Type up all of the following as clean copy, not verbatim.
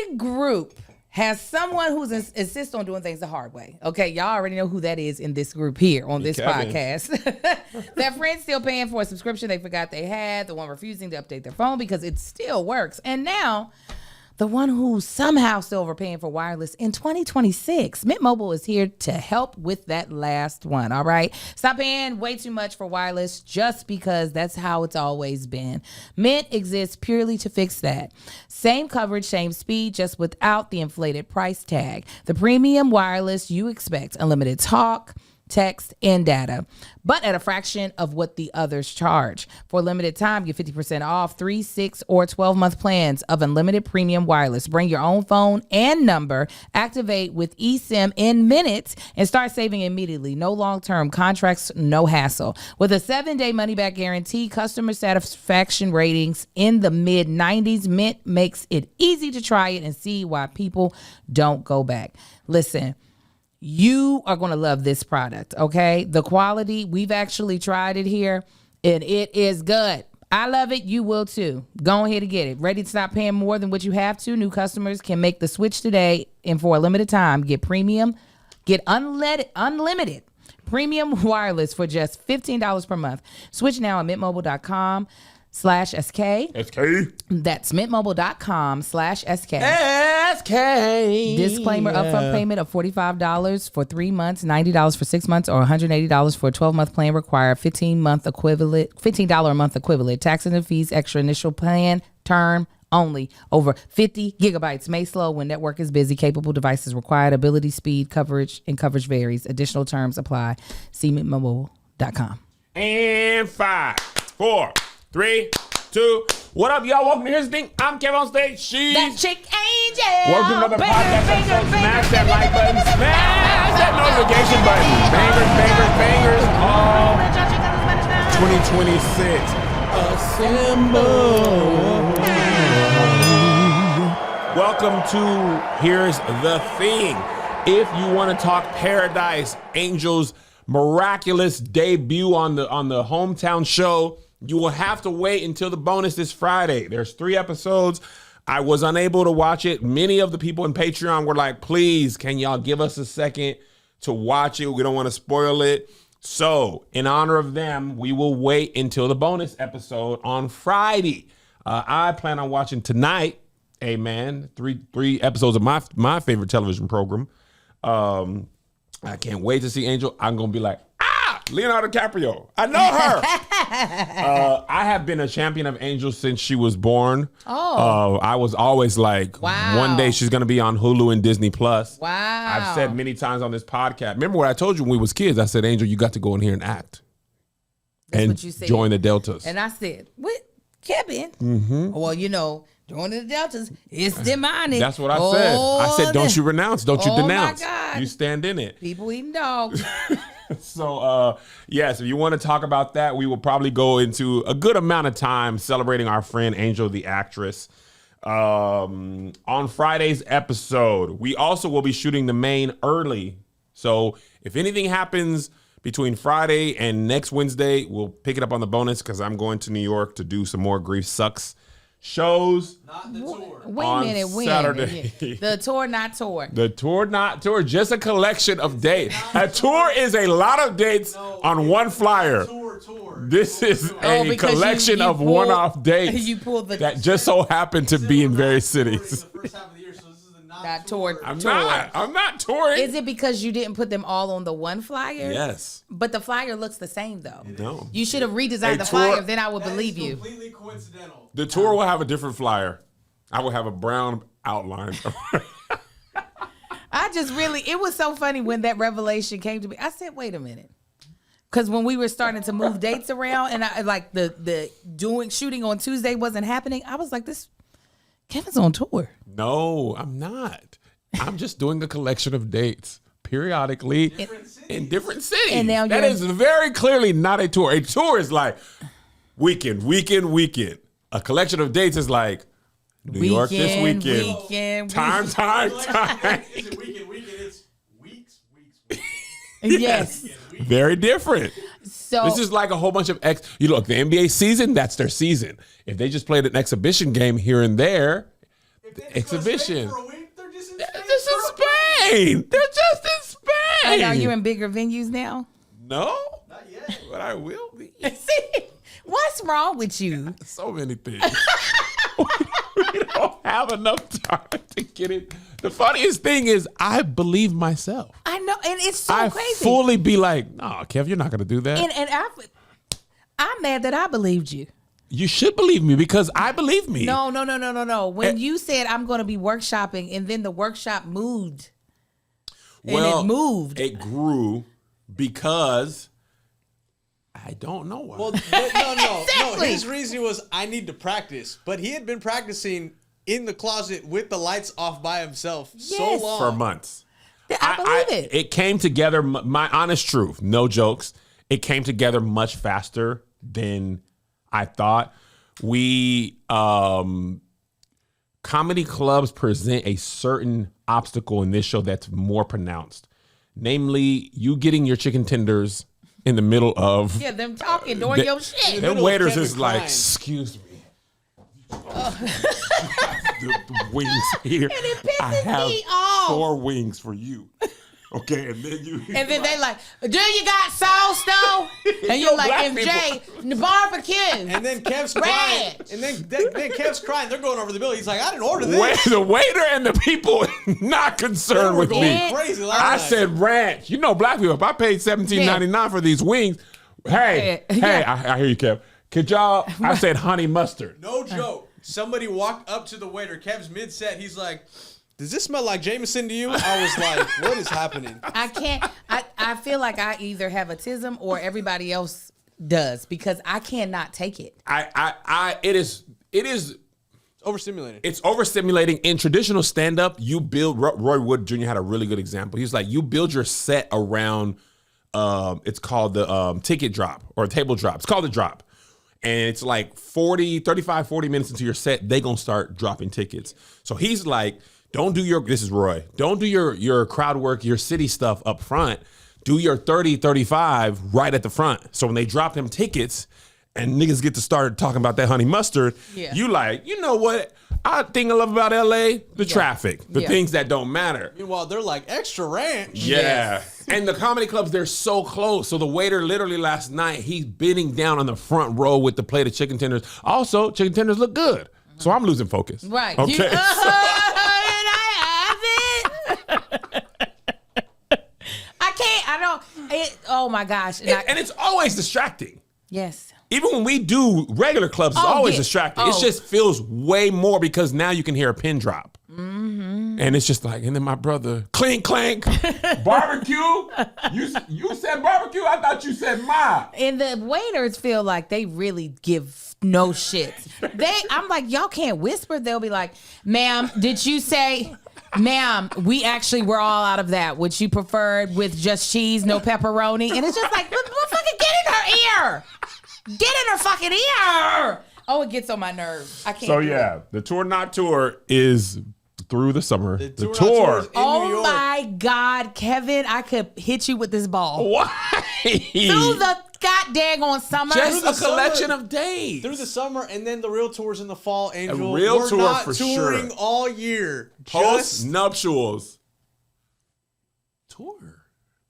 every group has someone who's insists on doing things the hard way. Okay, y'all already know who that is in this group here on this podcast. That friend's still paying for a subscription they forgot they had, the one refusing to update their phone because it still works. And now, the one who's somehow still overpaying for wireless in 2026. Mint Mobile is here to help with that last one, all right? Stop paying way too much for wireless just because that's how it's always been. Mint exists purely to fix that. Same coverage, same speed, just without the inflated price tag. The premium wireless you expect. Unlimited talk, text, and data, but at a fraction of what the others charge. For a limited time, get 50% off 3, 6, or 12-month plans of unlimited premium wireless. Bring your own phone and number, activate with eSIM in minutes, and start saving immediately. No long-term contracts, no hassle. With a 7-day money-back guarantee, customer satisfaction ratings in the mid-90s, Mint makes it easy to try it and see why people don't go back. Listen, you are going to love this product, okay? The quality, we've actually tried it here, and it is good. I love it. You will too. Go ahead and get it. Ready to stop paying more than what you have to? New customers can make the switch today, and for a limited time, get unlimited premium wireless for just $15 per month. Switch now at mintmobile.com/SK. SK. That's mintmobile.com/SK. SK. Disclaimer, upfront payment of $45 for 3 months, $90 for 6 months, or $180 for a 12-month plan required. $15 a month equivalent. Taxes and fees, extra initial plan term only. Over 50 gigabytes. May slow when network is busy. Capable devices required. Ability, speed, coverage, and coverage varies. Additional terms apply. See mintmobile.com. And 5, 4, 3, 2. What up, y'all? Welcome to Here's the Thing. I'm Kevin on stage. She's That chick Angel. welcome to another podcast episode. Smash that like button. Smash that notification button. Bangers, bangers, bangers. All 2026. Assemble. Welcome to Here's the Thing. If you want to talk Paradise, Angel's miraculous debut on the hometown show, you will have to wait until the bonus this Friday. There's 3 episodes. I was unable to watch it. Many of the people in Patreon were like, please, can y'all give us a second to watch it? We don't want to spoil it. So in honor of them, we will wait until the bonus episode on Friday. I plan on watching tonight, Amen. 3 episodes of my favorite television program. I can't wait to see Angel. I'm going to be like, Leonardo DiCaprio. I know her. I have been a champion of Angel since she was born. I was always like, one day she's going to be on Hulu and Disney Plus. Wow. I've said many times on this podcast. Remember what I told you when we was kids? I said, Angel, you got to go in here and act. That's and what you said. Join the Deltas. And I said, what? Kevin? Well, joining the Deltas, it's demonic. That's what I said. I said, don't you renounce. Don't you denounce. My God. You stand in it. People eating dogs. So, yes, if you want to talk about that, we will probably go into a good amount of time celebrating our friend Angel, the actress. On Friday's episode, we also will be shooting the main early. So if anything happens between Friday and next Wednesday, we'll pick it up on the bonus because I'm going to New York to do some more Grief Sucks shows. Not the tour. Wait a minute. Saturday. The tour, not tour. The tour, not tour, just a collection of dates. A tour is a lot of dates on one flyer. Tour. This is a collection of one-off dates You pulled that just so happen to be in various cities. The first half of the year, so this is a Not tour. I'm not touring. Is it because you didn't put them all on the one flyer? Yes. But the flyer looks the same, though. No. You should have redesigned the tour- flyer, then I would believe you. Completely coincidental. The tour will have a different flyer. I will have a brown outline. It was so funny when that revelation came to me. I said, wait a minute. Because when we were starting to move dates around and I like the shooting on Tuesday wasn't happening, I was like, Kevin's on tour. No, I'm not. I'm just doing a collection of dates periodically in different cities. And now that is very clearly not a tour. A tour is like weekend. A collection of dates is like New York this weekend. Time. Is it weekend? It's weeks. Yes. Very different. So this is like a whole bunch of the NBA season, that's their season. If they just played an exhibition game here and there, exhibition. For a week, they're just in They're Spain. just in Spain. They're just in Spain. Are you in bigger venues now? No, Not yet. but I will be. See, what's wrong with you? So many things. We don't have enough time to get it. The funniest thing is I believe myself. I know, and it's so I crazy. fully be like, no, Kev, you're not going to do that. And I'm mad that I believed you. You should believe me because I believe me. No. When you said I'm going to be workshopping, and then the workshop moved, Well, and it moved. It grew because I don't know why. Well, no. Exactly. His reason was I need to practice, but he had been practicing in the closet with the lights off by himself so Yes. long. For months. I believe it. It came together, my honest truth, no jokes. It came together much faster than I thought. We, comedy clubs present a certain obstacle in this show that's more pronounced. Namely, you getting your chicken tenders in the middle of... Yeah, them talking during your shit. Them middle of waiters Kevin is like, crying. excuse me. the wings here. And it pisses I have me off. 4 wings for you. Okay, and then you... And then they like, do you got sauce though? And you're like, black MJ, barbecue. And then Kev's Red. crying. And then Kev's crying. They're going over the bill. He's like, I didn't order this. The waiter and the people not concerned They were with going me. crazy last I night. said ranch. You know, black people, if I paid $17.99 for these wings, hey, Yeah. I hear you, Kev. Could y'all, I said honey mustard. No joke. Somebody walked up to the waiter. Kev's mid-set. He's like, does this smell like Jameson to you? I was like, what is happening? I can't. I feel like I either have autism or everybody else does because I cannot take it. It is Overstimulated. it's overstimulating. In traditional stand-up, you build, Roy Wood Jr. had a really good example. He's like, you build your set around, it's called the ticket drop or table drop. It's called the drop. And it's like 40 minutes into your set, they gonna start dropping tickets. So he's like, this is Roy, don't do your crowd work, your city stuff up front. Do your 30, 35 right at the front. So when they drop them tickets and niggas get to start talking about that honey mustard, you like, you know what? I think I love about LA, the traffic, the things that don't matter. Meanwhile, they're like, extra ranch. Yeah. Yes. And the comedy clubs, they're so close. So the waiter literally last night, he's bending down on the front row with the plate of chicken tenders. Also, chicken tenders look good. So I'm losing focus. Right. Okay. Oh my gosh. And it's always distracting. Yes. Even when we do regular clubs, it's always distracting. It just feels way more because now you can hear a pin drop. Mm-hmm. And it's just like, and then my brother, clink, clank, barbecue. You said barbecue? I thought you said ma. And the waiters feel like they really give no shits. I'm like, y'all can't whisper. They'll be like, ma'am, did you say... Ma'am, we actually were all out of that. Would you prefer with just cheese, no pepperoni? And it's just like, fucking get in her ear. Get in her fucking ear. Oh, it gets on my nerves. I can't. So do yeah, it. the tour not tour is through the summer. The The tour tour. not tour is in New Oh York. my God, Kevin, I could hit you with this ball. Why? Through the goddamn on summer. Just Through a the collection summer. of days. Through the summer, and then the real tours in the fall, Angel. real We're tour not for touring sure. all year. Post Just, nuptials. Tour.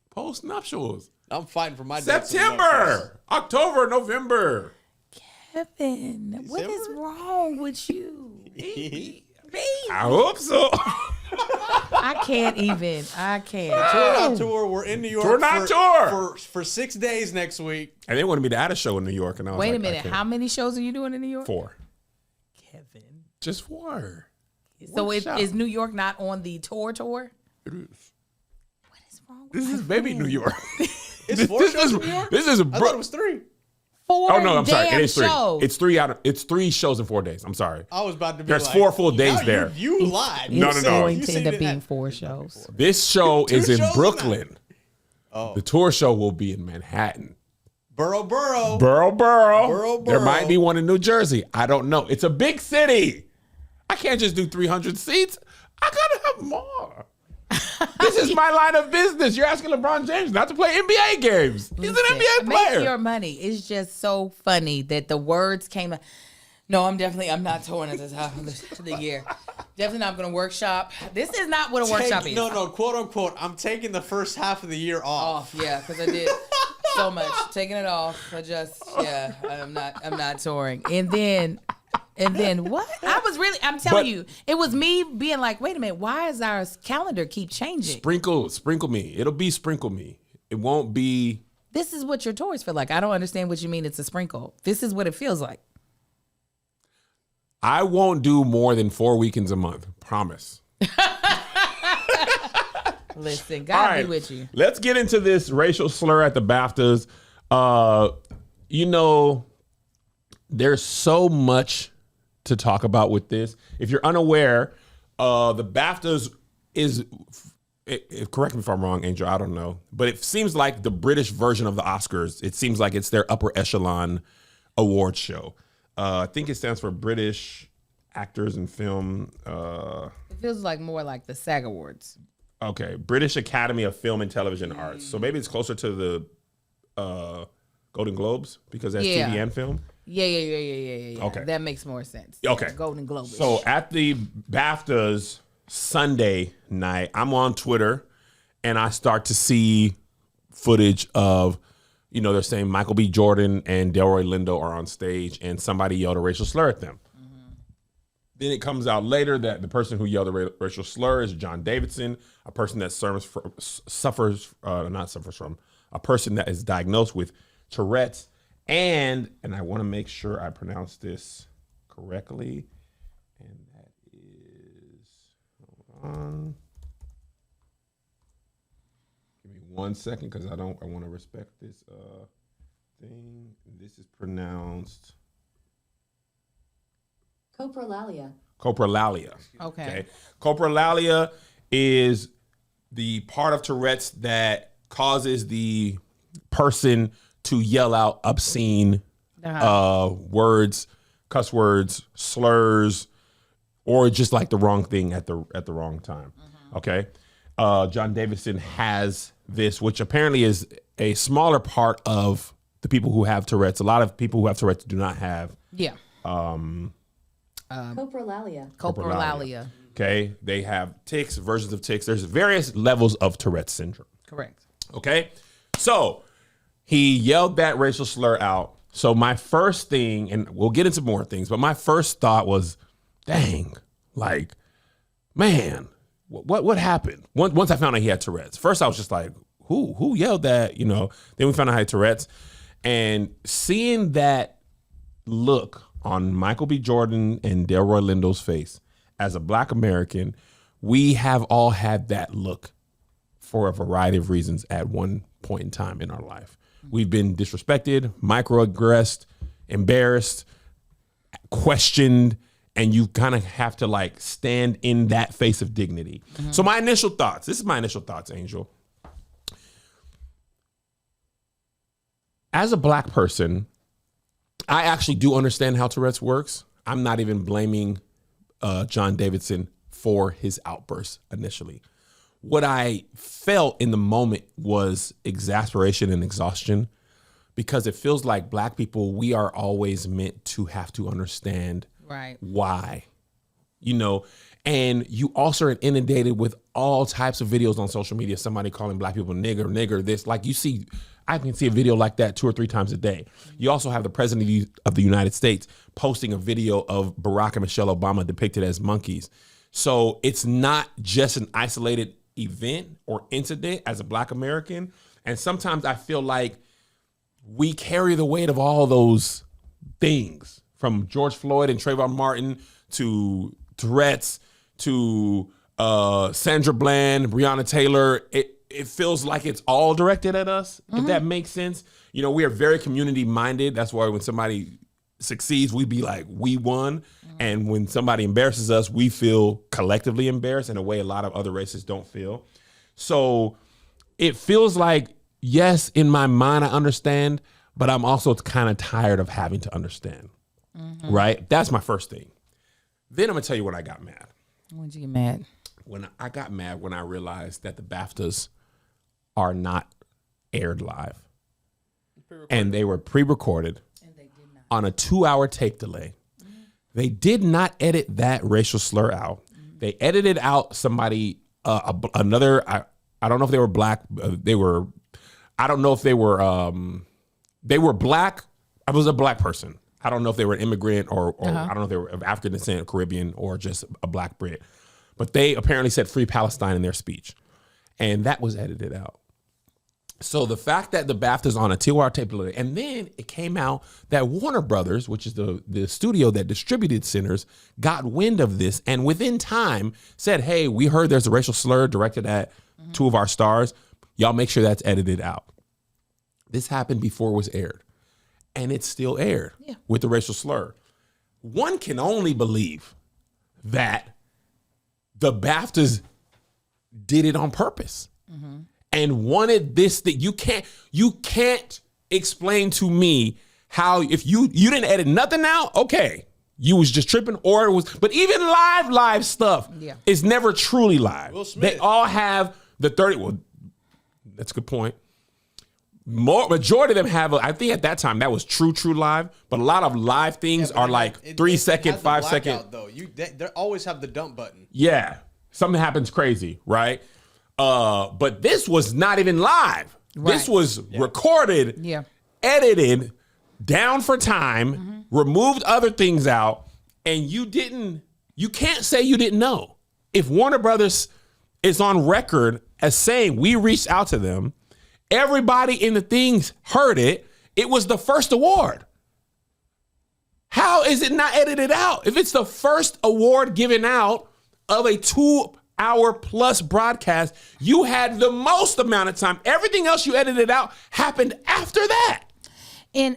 Post nuptials. I'm fighting for my dates. September, October, November. Kevin, what is December? wrong with you? I hope so. I can't even. I can't. Tour not tour. We're in New York. Tour not tour. for 6 days next week. And they wanted me to add a show in New York, and I was Wait like, a minute. I can't. How many shows are you doing in New York? 4. Kevin. Just 4. So One shot. is New York not on the tour? It is. What is wrong with This my is baby friend? New York. It's 4 shows in New York? This is a I thought it was 3. 4 Oh no, I'm sorry. damn It is 3. shows. It's 3 shows in 4 days. I'm sorry. I was about to be There's like, 4 full days now there. You lied. No, It's no, no. going You to said end up it being had 4 shows. This show is in shows a Brooklyn. Oh. The tour show will be in Manhattan. Borough. Borough. Borough. There might be one in New Jersey. I don't know. It's a big city. I can't just do 300 seats. I gotta have more. This is my line of business. You're asking LeBron James not to play NBA games. He's an NBA Make player. your money. It's just so funny that the words came. No, I'm not touring at the top of the year. Definitely not going to workshop. This is not what a workshop is. No, quote unquote. I'm taking the first half of the year off. Yeah, because I did so much. Taking it off. I'm not touring. And then what? I'm telling you, it was me being like, wait a minute, why is our calendar keep changing? Sprinkle me. It'll be sprinkle me. It won't be. This is what your tours feel like. I don't understand what you mean it's a sprinkle. This is what it feels like. I won't do more than 4 weekends a month. Promise. Listen, God be with you. Let's get into this racial slur at the BAFTAs. There's so much to talk about with this. If you're unaware, the BAFTAs correct me if I'm wrong, Angel, I don't know, but it seems like the British version of the Oscars. It seems like it's their upper echelon award show. I think it stands for British Actors in Film. It feels like more like the SAG Awards. Okay, British Academy of Film and Television Arts. So maybe it's closer to the Golden Globes because that's TV and film. Yeah. Okay, that makes more sense. Okay, Golden Globes. So at the BAFTAs Sunday night, I'm on Twitter and I start to see footage of. They're saying Michael B. Jordan and Delroy Lindo are on stage and somebody yelled a racial slur at them. Mm-hmm. Then it comes out later that the person who yelled a racial slur is John Davidson, a person that a person that is diagnosed with Tourette's. And I want to make sure I pronounce this correctly. And that is, hold on. 1 second, because I want to respect this thing. This is pronounced coprolalia. Okay. Coprolalia is the part of Tourette's that causes the person to yell out obscene words, cuss words, slurs, or just like the wrong thing at the wrong time. Mm-hmm. Okay. John Davidson has this, which apparently is a smaller part of the people who have Tourette's. A lot of people who have Tourette's do not have. Yeah. Coprolalia. Okay. They have tics, versions of tics. There's various levels of Tourette's syndrome. Correct. Okay. So he yelled that racial slur out. So my first thing, and we'll get into more things, but my first thought was, dang, like, man, what happened? Once I found out he had Tourette's, first I was just like, who yelled that? Then we found out he had Tourette's, and seeing that look on Michael B. Jordan and Delroy Lindo's face as a Black American, we have all had that look for a variety of reasons at one point in time in our life. We've been disrespected, microaggressed, embarrassed, questioned, and you kind of have to like stand in that face of dignity. Mm-hmm. So this is my initial thoughts, Angel. As a Black person, I actually do understand how Tourette's works. I'm not even blaming John Davidson for his outburst initially. What I felt in the moment was exasperation and exhaustion, because it feels like Black people, we are always meant to have to understand why, and you also are inundated with all types of videos on social media, somebody calling Black people nigger, this, like I can see a video like that 2 or 3 times a day. You also have the president of the United States posting a video of Barack and Michelle Obama depicted as monkeys. So it's not just an isolated event or incident as a Black American. And sometimes I feel like we carry the weight of all those things, from George Floyd and Trayvon Martin to Tourette's to Sandra Bland, Breonna Taylor. It feels like it's all directed at us, if that makes sense. We are very community minded. That's why when somebody succeeds, we be like, we won. And when somebody embarrasses us, we feel collectively embarrassed in a way a lot of other races don't feel. So it feels like, yes, in my mind, I understand, but I'm also kind of tired of having to understand. Mm-hmm. Right? That's my first thing. Then I'm going to tell you when I got mad. When did you get mad? When I got mad when I realized that the BAFTAs are not aired live. And they were pre-recorded on a 2-hour tape delay. Mm-hmm. They did not edit that racial slur out. They edited out somebody, another, I don't know if they were black. I don't know if they were black. I was a black person. I don't know if they were an immigrant or I don't know if they were of African descent, Caribbean, or just a black Brit. But they apparently said free Palestine in their speech. And that was edited out. So the fact that the BAFTAs on a TOR tape, and then it came out that Warner Brothers, which is the studio that distributed Sinners, got wind of this and within time said, hey, we heard there's a racial slur directed at two of our stars. Y'all make sure that's edited out. This happened before it was aired. And it still aired with the racial slur. One can only believe that the BAFTAs did it on purpose and wanted this thing. You can't explain to me how, if you didn't edit nothing out, okay, you was just tripping, or it was, but even live stuff is never truly live. They all have the 30, well, that's a good point. Majority of them have, I think at that time that was true live, but a lot of live things are like 3 second, 5 second. Though they always have the dump button. Yeah, something happens crazy, right? But this was not even live. Right. This was recorded, edited, down for time, removed other things out, and you can't say you didn't know. If Warner Brothers is on record as saying we reached out to them, everybody in the things heard it. It was the first award. How is it not edited out? If it's the first award given out of a 2-hour plus broadcast, you had the most amount of time. Everything else you edited out happened after that. And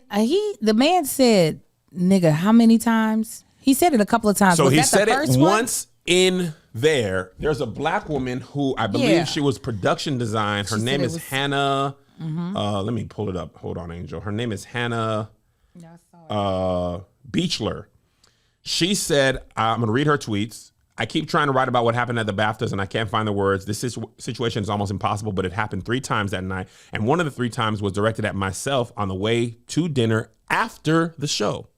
the man said, nigga, how many times? He said it a couple of times. So was he that said the it first once in there. There's a black woman who I believe she was production design. Her name is Hannah. Let me pull it up. Hold on, Angel. Her name is Hannah Beechler. She said, I'm going to read her tweets. I keep trying to write about what happened at the BAFTAs and I can't find the words. This situation is almost impossible, but it happened 3 times that night. And one of the 3 times was directed at myself on the way to dinner after the show.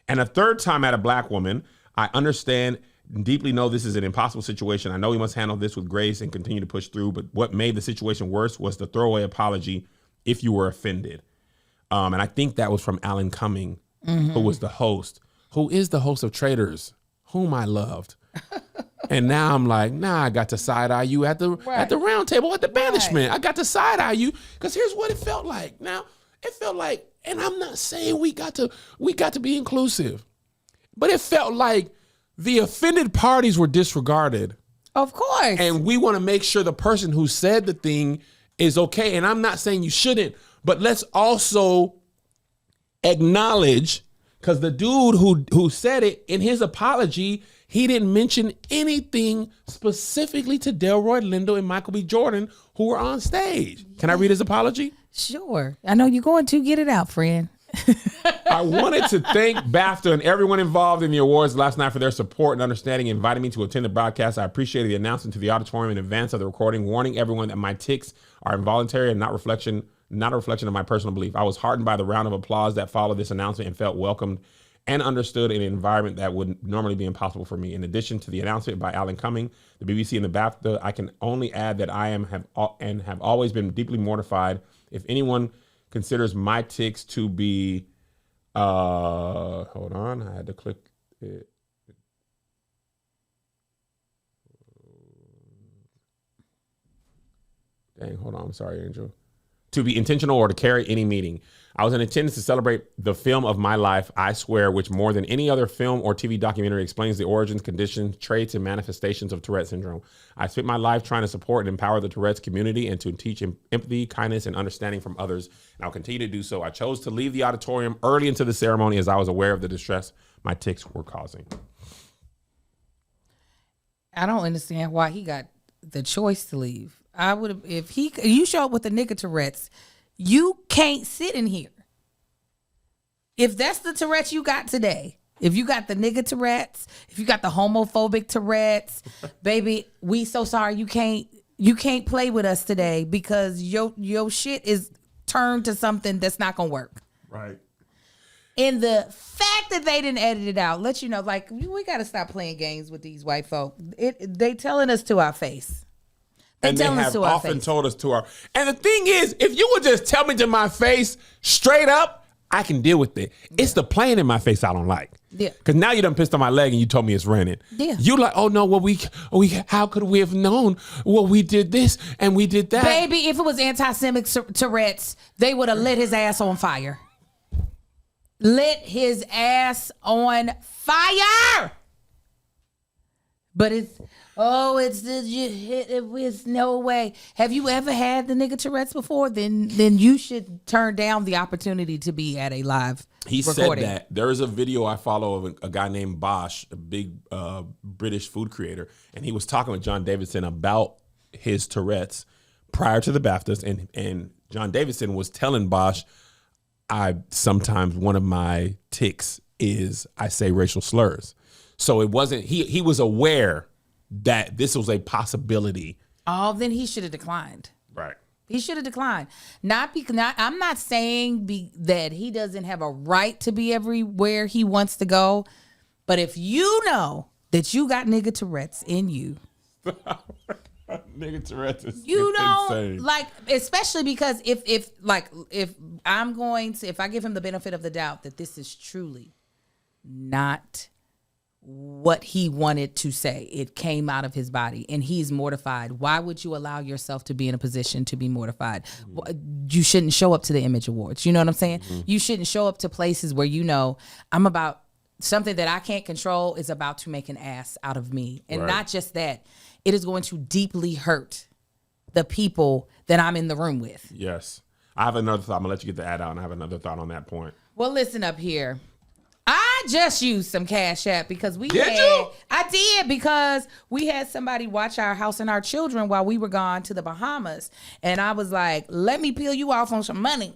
And a 3rd time at a black woman. I understand and deeply know this is an impossible situation. I know we must handle this with grace and continue to push through. But what made the situation worse was the throwaway apology if you were offended. And I think that was from Alan Cumming, who was the host, who is the host of Traitors, whom I loved. And now I'm like, I got to side eye you at the round table at the banishment. I got to side eye you because here's what it felt like. Now it felt like, and I'm not saying we got to be inclusive, but it felt like the offended parties were disregarded. Of course. And we want to make sure the person who said the thing is okay. And I'm not saying you shouldn't, but let's also acknowledge, because the dude who said it in his apology, he didn't mention anything specifically to Delroy Lindo and Michael B. Jordan, who were on stage. Can I read his apology? Sure. I know you're going to get it out, friend. I wanted to thank BAFTA and everyone involved in the awards last night for their support and understanding, inviting me to attend the broadcast. I appreciated the announcement to the auditorium in advance of the recording, warning everyone that my tics are involuntary and not a reflection of my personal belief. I was heartened by the round of applause that followed this announcement and felt welcomed and understood in an environment that would normally be impossible for me. In addition to the announcement by Alan Cumming, the BBC, and the BAFTA, I can only add that I have always been deeply mortified if anyone considers my tics to be, hold on, I had to click it. Dang, hold on, I'm sorry, Angel. To be intentional or to carry any meaning. I was in attendance to celebrate the film of my life, I Swear, which more than any other film or TV documentary explains the origins, conditions, traits, and manifestations of Tourette syndrome. I spent my life trying to support and empower the Tourette's community and to teach empathy, kindness, and understanding from others. And I'll continue to do so. I chose to leave the auditorium early into the ceremony as I was aware of the distress my tics were causing. I don't understand why he got the choice to leave. I would have, if you show up with the nigga Tourette's, you can't sit in here. If that's the Tourette's you got today, if you got the nigga Tourette's, if you got the homophobic Tourette's, baby, we so sorry you can't play with us today because your shit is turned to something that's not gonna work. Right. And the fact that they didn't edit it out, let you know, like, we got to stop playing games with these white folk. They telling us to our face. And they have often told us to our. And the thing is, if you would just tell me to my face straight up, I can deal with it. Yeah. It's the playing in my face I don't like. Yeah. Because now you done pissed on my leg and you told me it's raining. Yeah. You like, oh no, well we how could we have known? Well, we did this and we did that. Baby, if it was anti-Semitic Tourette's, they would have lit his ass on fire. Lit his ass on fire. But it's no way. Have you ever had the nigga Tourette's before? Then you should turn down the opportunity to be at a live recording. Said that. There is a video I follow of a guy named Bosch, a big British food creator, and he was talking with John Davidson about his Tourette's prior to the BAFTAs, and John Davidson was telling Bosch, sometimes one of my tics is I say racial slurs. So it wasn't, he was aware that this was a possibility. Oh, then he should have declined. Right. He should have declined. I'm not saying that he doesn't have a right to be everywhere he wants to go, but if you know that you got nigga Tourette's in you. Nigga Tourette's is insane. Like, especially because if I give him the benefit of the doubt that this is truly not what he wanted to say, it came out of his body and he's mortified. Why would you allow yourself to be in a position to be mortified? You shouldn't show up to the Image Awards. You know what I'm saying? Mm-hmm. You shouldn't show up to places where you know I'm about something that I can't control is about to make an ass out of me. And not just that, it is going to deeply hurt the people that I'm in the room with. Yes. I have another thought. I'm going to let you get the ad out and I have another thought on that point. Well, listen up here. I just used some Cash App because I did because we had somebody watch our house and our children while we were gone to the Bahamas. And I was like, let me peel you off on some money.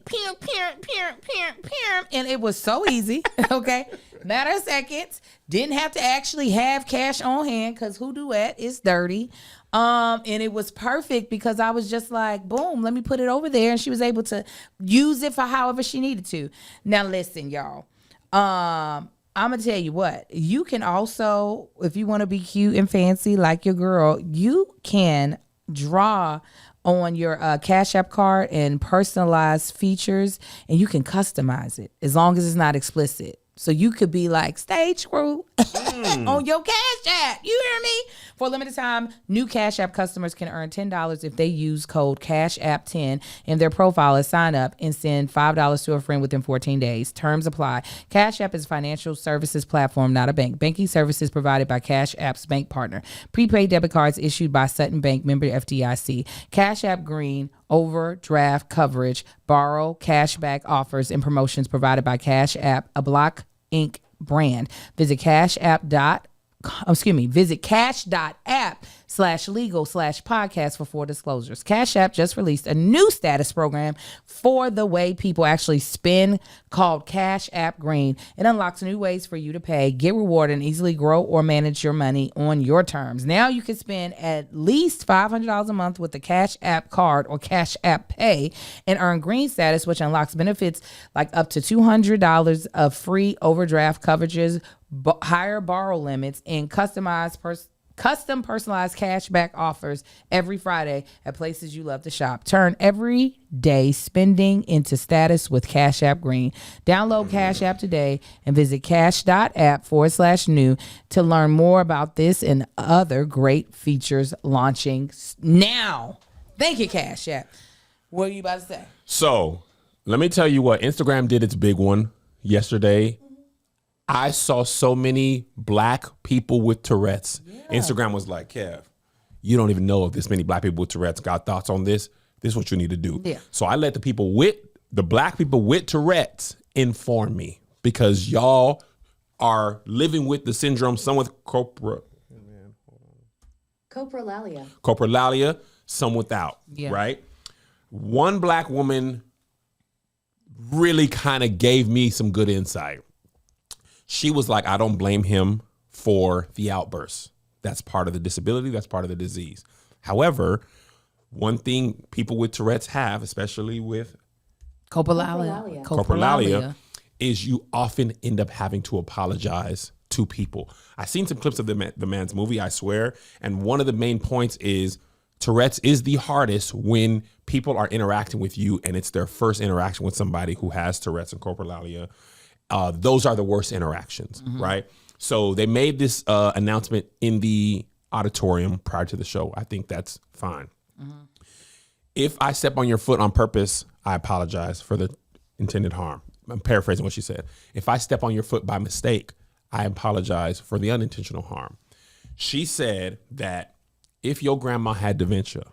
And it was so easy. Okay. Matter of seconds. Didn't have to actually have cash on hand because who do that? It's dirty. And it was perfect because I was just like, boom, let me put it over there. And she was able to use it for however she needed to. Now, listen, y'all. I'm gonna tell you what, you can also, if you want to be cute and fancy like your girl, you can draw on your Cash App card and personalize features, and you can customize it as long as it's not explicit. So you could be like stage crew on your Cash App. You hear me? For a limited time, new Cash App customers can earn $10 if they use code CashApp10 in their profile as sign up and send $5 to a friend within 14 days. Terms apply. Cash App is a financial services platform, not a bank. Banking services provided by Cash App's bank partner. Prepaid debit cards issued by Sutton Bank, member FDIC. Cash App Green, overdraft coverage, borrow, cashback offers, and promotions provided by Cash App, a Block Inc. brand. Visit cash.app/legal/podcast for full disclosures. Cash App just released a new status program for the way people actually spend called Cash App Green. It unlocks new ways for you to pay, get rewarded, and easily grow or manage your money on your terms. Now you can spend at least $500 a month with the Cash App card or Cash App Pay and earn green status, which unlocks benefits like up to $200 of free overdraft coverages, higher borrow limits, and custom personalized cashback offers every Friday at places you love to shop. Turn everyday spending into status with Cash App Green. Download Cash App today and visit cash.app/new to learn more about this and other great features launching now. Thank you, Cash App. What are you about to say? So let me tell you what, Instagram did its big one yesterday. I saw so many black people with Tourette's. Yeah. Instagram was like, Kev, you don't even know if this many black people with Tourette's got thoughts on this. This is what you need to do. Yeah. So I let the black people with Tourette's inform me because y'all are living with the syndrome, some with coprolalia, some without, right? One black woman really kind of gave me some good insight. She was like, I don't blame him for the outbursts. That's part of the disability. That's part of the disease. However, one thing people with Tourette's have, especially with coprolalia, is you often end up having to apologize to people. I've seen some clips of the man's movie, I swear. And one of the main points is Tourette's is the hardest when people are interacting with you and it's their first interaction with somebody who has Tourette's and coprolalia. Those are the worst interactions, right? So they made this announcement in the auditorium prior to the show. I think that's fine. If I step on your foot on purpose, I apologize for the intended harm. I'm paraphrasing what she said. If I step on your foot by mistake, I apologize for the unintentional harm. She said that if your grandma had dementia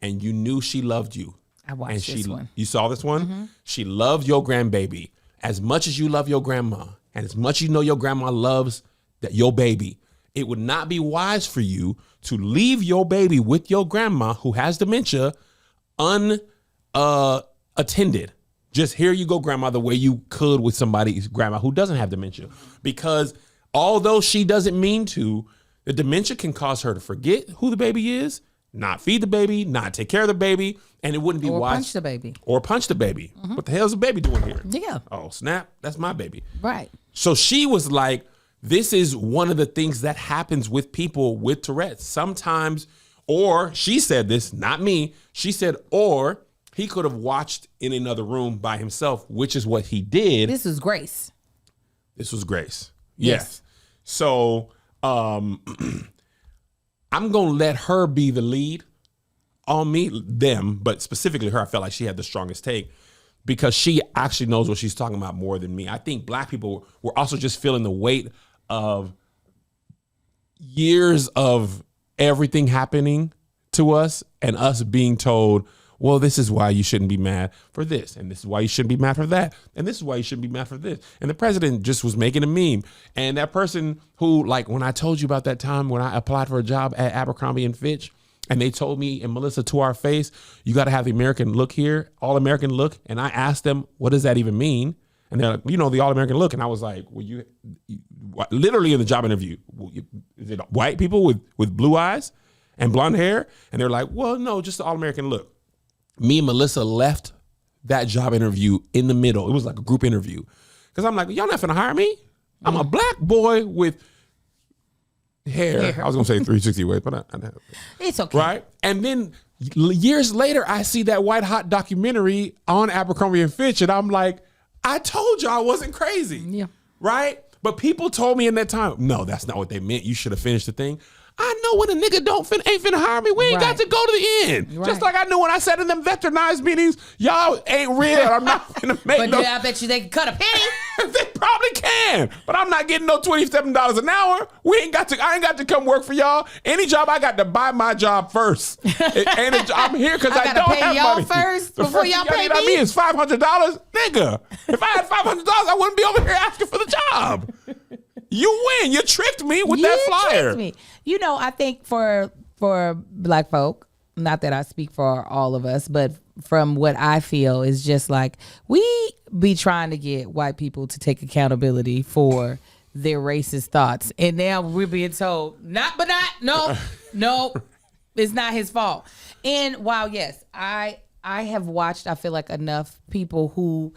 and you knew she loved you, I watched this one. You saw this one? She loved your grandbaby as much as you love your grandma, and as much you know your grandma loves your baby. It would not be wise for you to leave your baby with your grandma who has dementia unattended. Just here you go, grandma, the way you could with somebody's grandma who doesn't have dementia. Because although she doesn't mean to, the dementia can cause her to forget who the baby is, not feed the baby, not take care of the baby, and it wouldn't be wise. Or punch the baby. Or punch the baby. What the hell is the baby doing here? Yeah. Oh, snap. That's my baby. Right. So she was like, this is one of the things that happens with people with Tourette's. Sometimes, or she said this, not me. She said, or he could have watched in another room by himself, which is what he did. This was Grace. This was Grace. Yes. So I'm going to let her be the lead on them, but specifically her, I felt like she had the strongest take because she actually knows what she's talking about more than me. I think black people were also just feeling the weight of years of everything happening to us and us being told, well, this is why you shouldn't be mad for this, and this is why you shouldn't be mad for that, and this is why you shouldn't be mad for this. And the president just was making a meme. And that person who, like, when I told you about that time when I applied for a job at Abercrombie and Fitch, and they told me and Melissa to our face, you got to have the American look here, all-American look. And I asked them, what does that even mean? And they're like, you know, the all-American look. And I was like, well, you literally in the job interview, is it white people with blue eyes and blonde hair? And they're like, well, no, just the all-American look. Me and Melissa left that job interview in the middle. It was like a group interview. Because I'm like, y'all not finna hire me? I'm a black boy with hair. I was going to say 360 ways, but it's okay. Right? And then years later, I see that white hot documentary on Abercrombie and Fitch, and I'm like, I told you I wasn't crazy. Yeah. Right? But people told me in that time, no, that's not what they meant. You should have finished the thing. I know when a nigga ain't finna hire me, we ain't got to go to the end. Right. Just like I knew when I said in them veterinized meetings, y'all ain't real. I'm not finna make but I bet you they can cut a penny. They probably can, but I'm not getting no $27 an hour. I ain't got to come work for y'all. Any job, I got to buy my job first. I'm here because I don't have y'all money. First before y'all pay me. Is $500, nigga. If I had $500, I wouldn't be over here asking for the job. You win. You tricked me with that flyer. Tricked me. You know, I think for black folk, not that I speak for all of us, but from what I feel is just like we be trying to get white people to take accountability for their racist thoughts. And now we're being told, no, it's not his fault. And while, yes, I have watched, I feel like enough people who,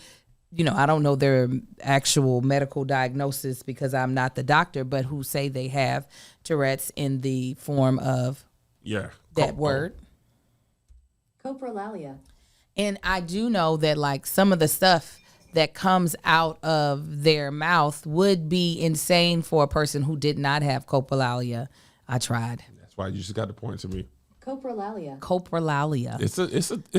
you know, I don't know their actual medical diagnosis because I'm not the doctor, but who say they have Tourette's in the form of that word. Coprolalia. And I do know that like some of the stuff that comes out of their mouth would be insane for a person who did not have coprolalia. I tried. That's why you just got to point to me. Coprolalia. Coprolalia. It's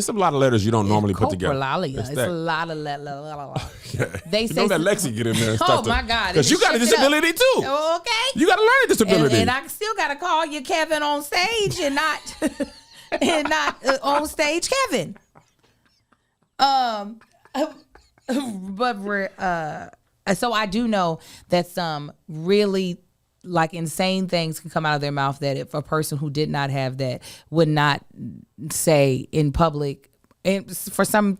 a lot of letters you don't normally put together. Coprolalia. It's a lot of yeah. They say that Lexi get in there. And oh my God! Because you got a disability too. Okay. You got a learning disability, and I still got to call you Kevin on stage and not on stage Kevin. But we're so I do know that some really like insane things can come out of their mouth that if a person who did not have that would not say in public, and for some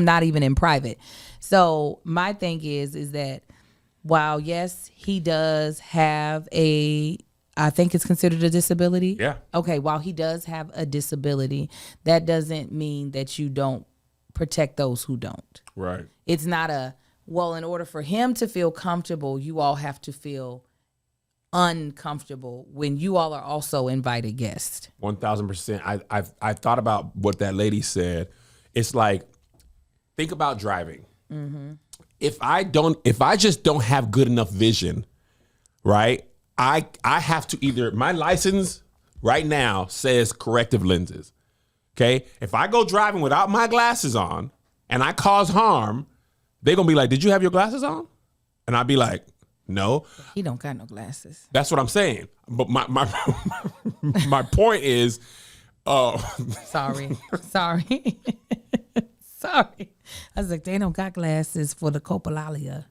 not even in private. So my thing is that while yes, he does have I think it's considered a disability. Yeah. Okay, while he does have a disability, that doesn't mean that you don't protect those who don't. Right. It's not a Well, in order for him to feel comfortable, you all have to feel uncomfortable when you all are also invited guests. 1,000%. I thought about what that lady said. It's like, think about driving. Mm-hmm. If I just don't have good enough vision, right? I have to either, my license right now says corrective lenses. Okay. If I go driving without my glasses on and I cause harm, they're going to be like, did you have your glasses on? And I'd be like, no. He don't got no glasses. That's what I'm saying. But my my point is, Sorry. Sorry. I was like, they don't got glasses for the Copalalia.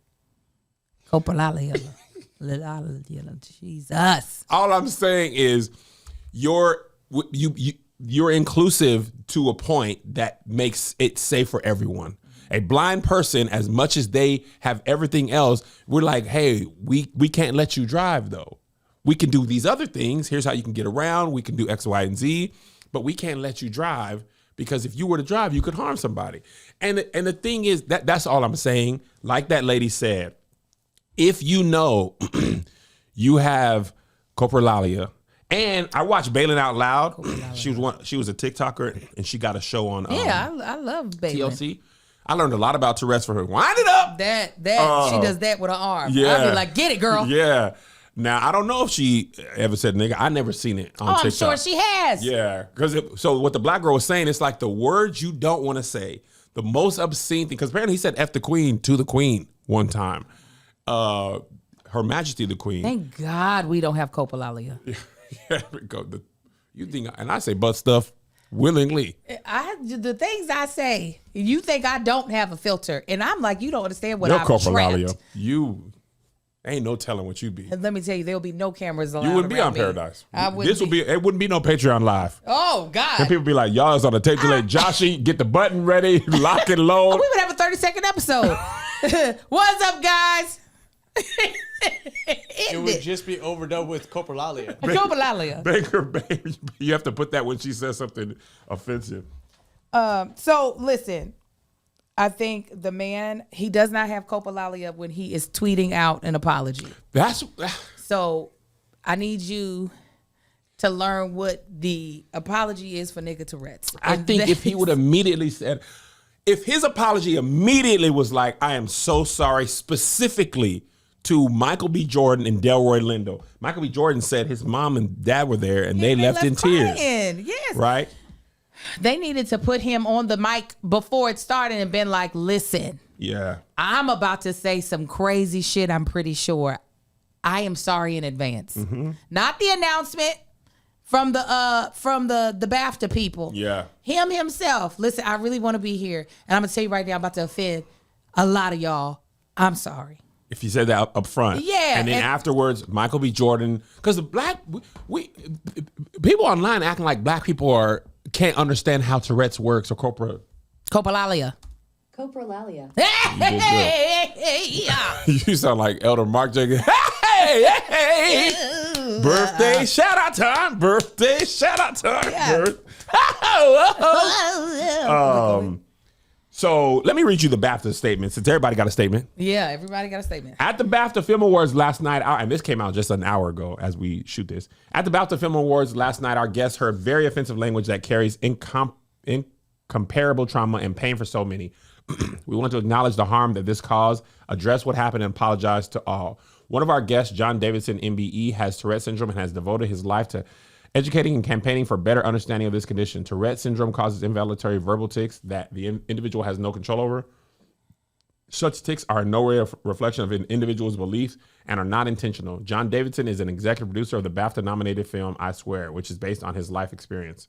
Jesus. all I'm saying is you're inclusive to a point that makes it safe for everyone. A blind person, as much as they have everything else, we're like, hey, we can't let you drive though. We can do these other things. Here's how you can get around. We can do X, Y, and Z, but we can't let you drive because if you were to drive, you could harm somebody. And the thing is that's all I'm saying. Like that lady said, if you know you have coprolalia, and I watched Bailin' Out Loud. She was a TikToker and she got a show on I love Bailin'. TLC. I learned a lot about Tourette's for her. Wind it up. She does that with her arm. Yeah. I'll be like, get it, girl. Yeah. Now, I don't know if she ever said nigga. I never seen it on TikTok. I'm sure she has. Yeah. So what the black girl was saying, it's like the words you don't want to say. The most obscene thing. Because apparently he said F the queen to the queen one time. Her Majesty the Queen. Thank God we don't have copalalia. Yeah, go. You think, and I say butt stuff willingly. The things I say, you think I don't have a filter, and I'm like, you don't understand what I'm trapped. You ain't no telling what you be. And let me tell you, there will be no cameras allowed. You wouldn't be on me. Paradise. It wouldn't be no Patreon live. Oh God! And people be like, y'all is on the tape delay. Joshy, get the button ready, lock and load. We would have a 30-second episode. What's up, guys? It would just be overdone with coprolalia. Copalalia. Baker, baby, you have to put that when she says something offensive. So listen, I think the man, he does not have copalalia when he is tweeting out an apology. So I need you to learn what the apology is for nigga Tourette's. I think if he would immediately said, if his apology immediately was like, I am so sorry, specifically to Michael B. Jordan and Delroy Lindo. Michael B. Jordan said his mom and dad were there and they left in tears. Yes. Right? They needed to put him on the mic before it started and been like, listen, yeah, I'm about to say some crazy shit, I'm pretty sure. I am sorry in advance. Mm-hmm. Not the announcement from the BAFTA people. Yeah. Him himself. Listen, I really want to be here. And I'm going to tell you right now, I'm about to offend a lot of y'all. I'm sorry. If you said that up front. Yeah. And then afterwards, Michael B. Jordan, because the we people online acting like black people can't understand how Tourette's works or Copalalia. Coprolalia. You sound like Elder Mark Jenkins. Hey. Birthday shout out time. Birthday shout out time. Yeah. So let me read you the BAFTA statement since everybody got a statement. Yeah, everybody got a statement. At the BAFTA Film Awards last night, and this came out just an hour ago as we shoot this. At the BAFTA Film Awards last night, our guests heard very offensive language that carries incomparable trauma and pain for so many. We want to acknowledge the harm that this caused, address what happened, and apologize to all. One of our guests, John Davidson, MBE, has Tourette syndrome and has devoted his life to educating and campaigning for better understanding of this condition. Tourette syndrome causes involuntary verbal tics that the individual has no control over. Such tics are in no way a reflection of an individual's beliefs and are not intentional. John Davidson is an executive producer of the BAFTA-nominated film I Swear, which is based on his life experience.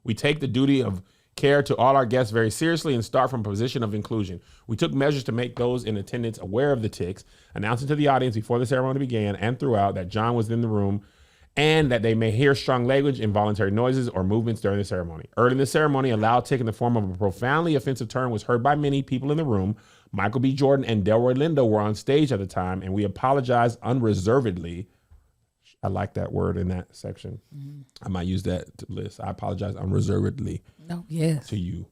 We take the duty of care to all our guests very seriously and start from a position of inclusion. We took measures to make those in attendance aware of the tics, announcing to the audience before the ceremony began and throughout that John was in the room and that they may hear strong language, involuntary noises, or movements during the ceremony. Early in the ceremony, a loud tick in the form of a profoundly offensive term was heard by many people in the room. Michael B. Jordan and Delroy Lindo were on stage at the time, and we apologize unreservedly. I like that word in that section. Mm-hmm. I might use that to list. I apologize unreservedly to you.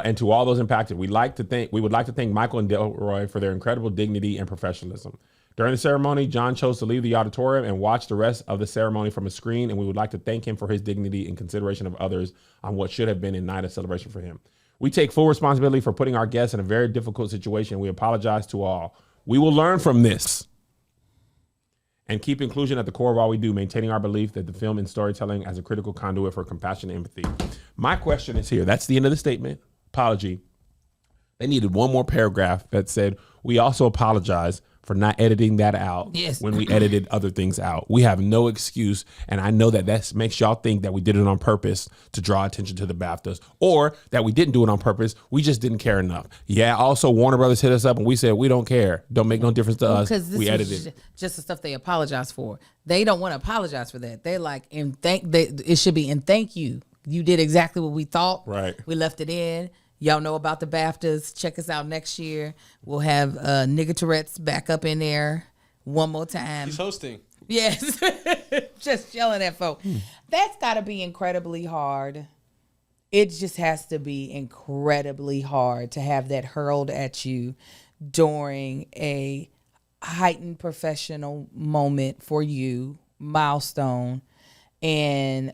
And to all those impacted, we would like to thank Michael and Delroy for their incredible dignity and professionalism. During the ceremony, John chose to leave the auditorium and watch the rest of the ceremony from a screen, and we would like to thank him for his dignity and consideration of others on what should have been a night of celebration for him. We take full responsibility for putting our guests in a very difficult situation. We apologize to all. We will learn from this and keep inclusion at the core of all we do, maintaining our belief that the film and storytelling as a critical conduit for compassion and empathy. My question is here. That's the end of the statement. Apology. They needed one more paragraph that said, we also apologize for not editing that out when we edited other things out. We have no excuse, and I know that makes y'all think that we did it on purpose to draw attention to the BAFTAs, or that we didn't do it on purpose. We just didn't care enough. Yeah, also Warner Brothers hit us up, and we said, we don't care. Don't make no difference to us. We edited. Just the stuff they apologize for. They don't want to apologize for that. They're like, it should be, and thank you. You did exactly what we thought. Right. We left it in. Y'all know about the BAFTAs. Check us out next year. We'll have Nigga Tourette's back up in there one more time. He's hosting. Yes. Just yelling at folks. That's got to be incredibly hard. It just has to be incredibly hard to have that hurled at you during a heightened professional moment for you, milestone, and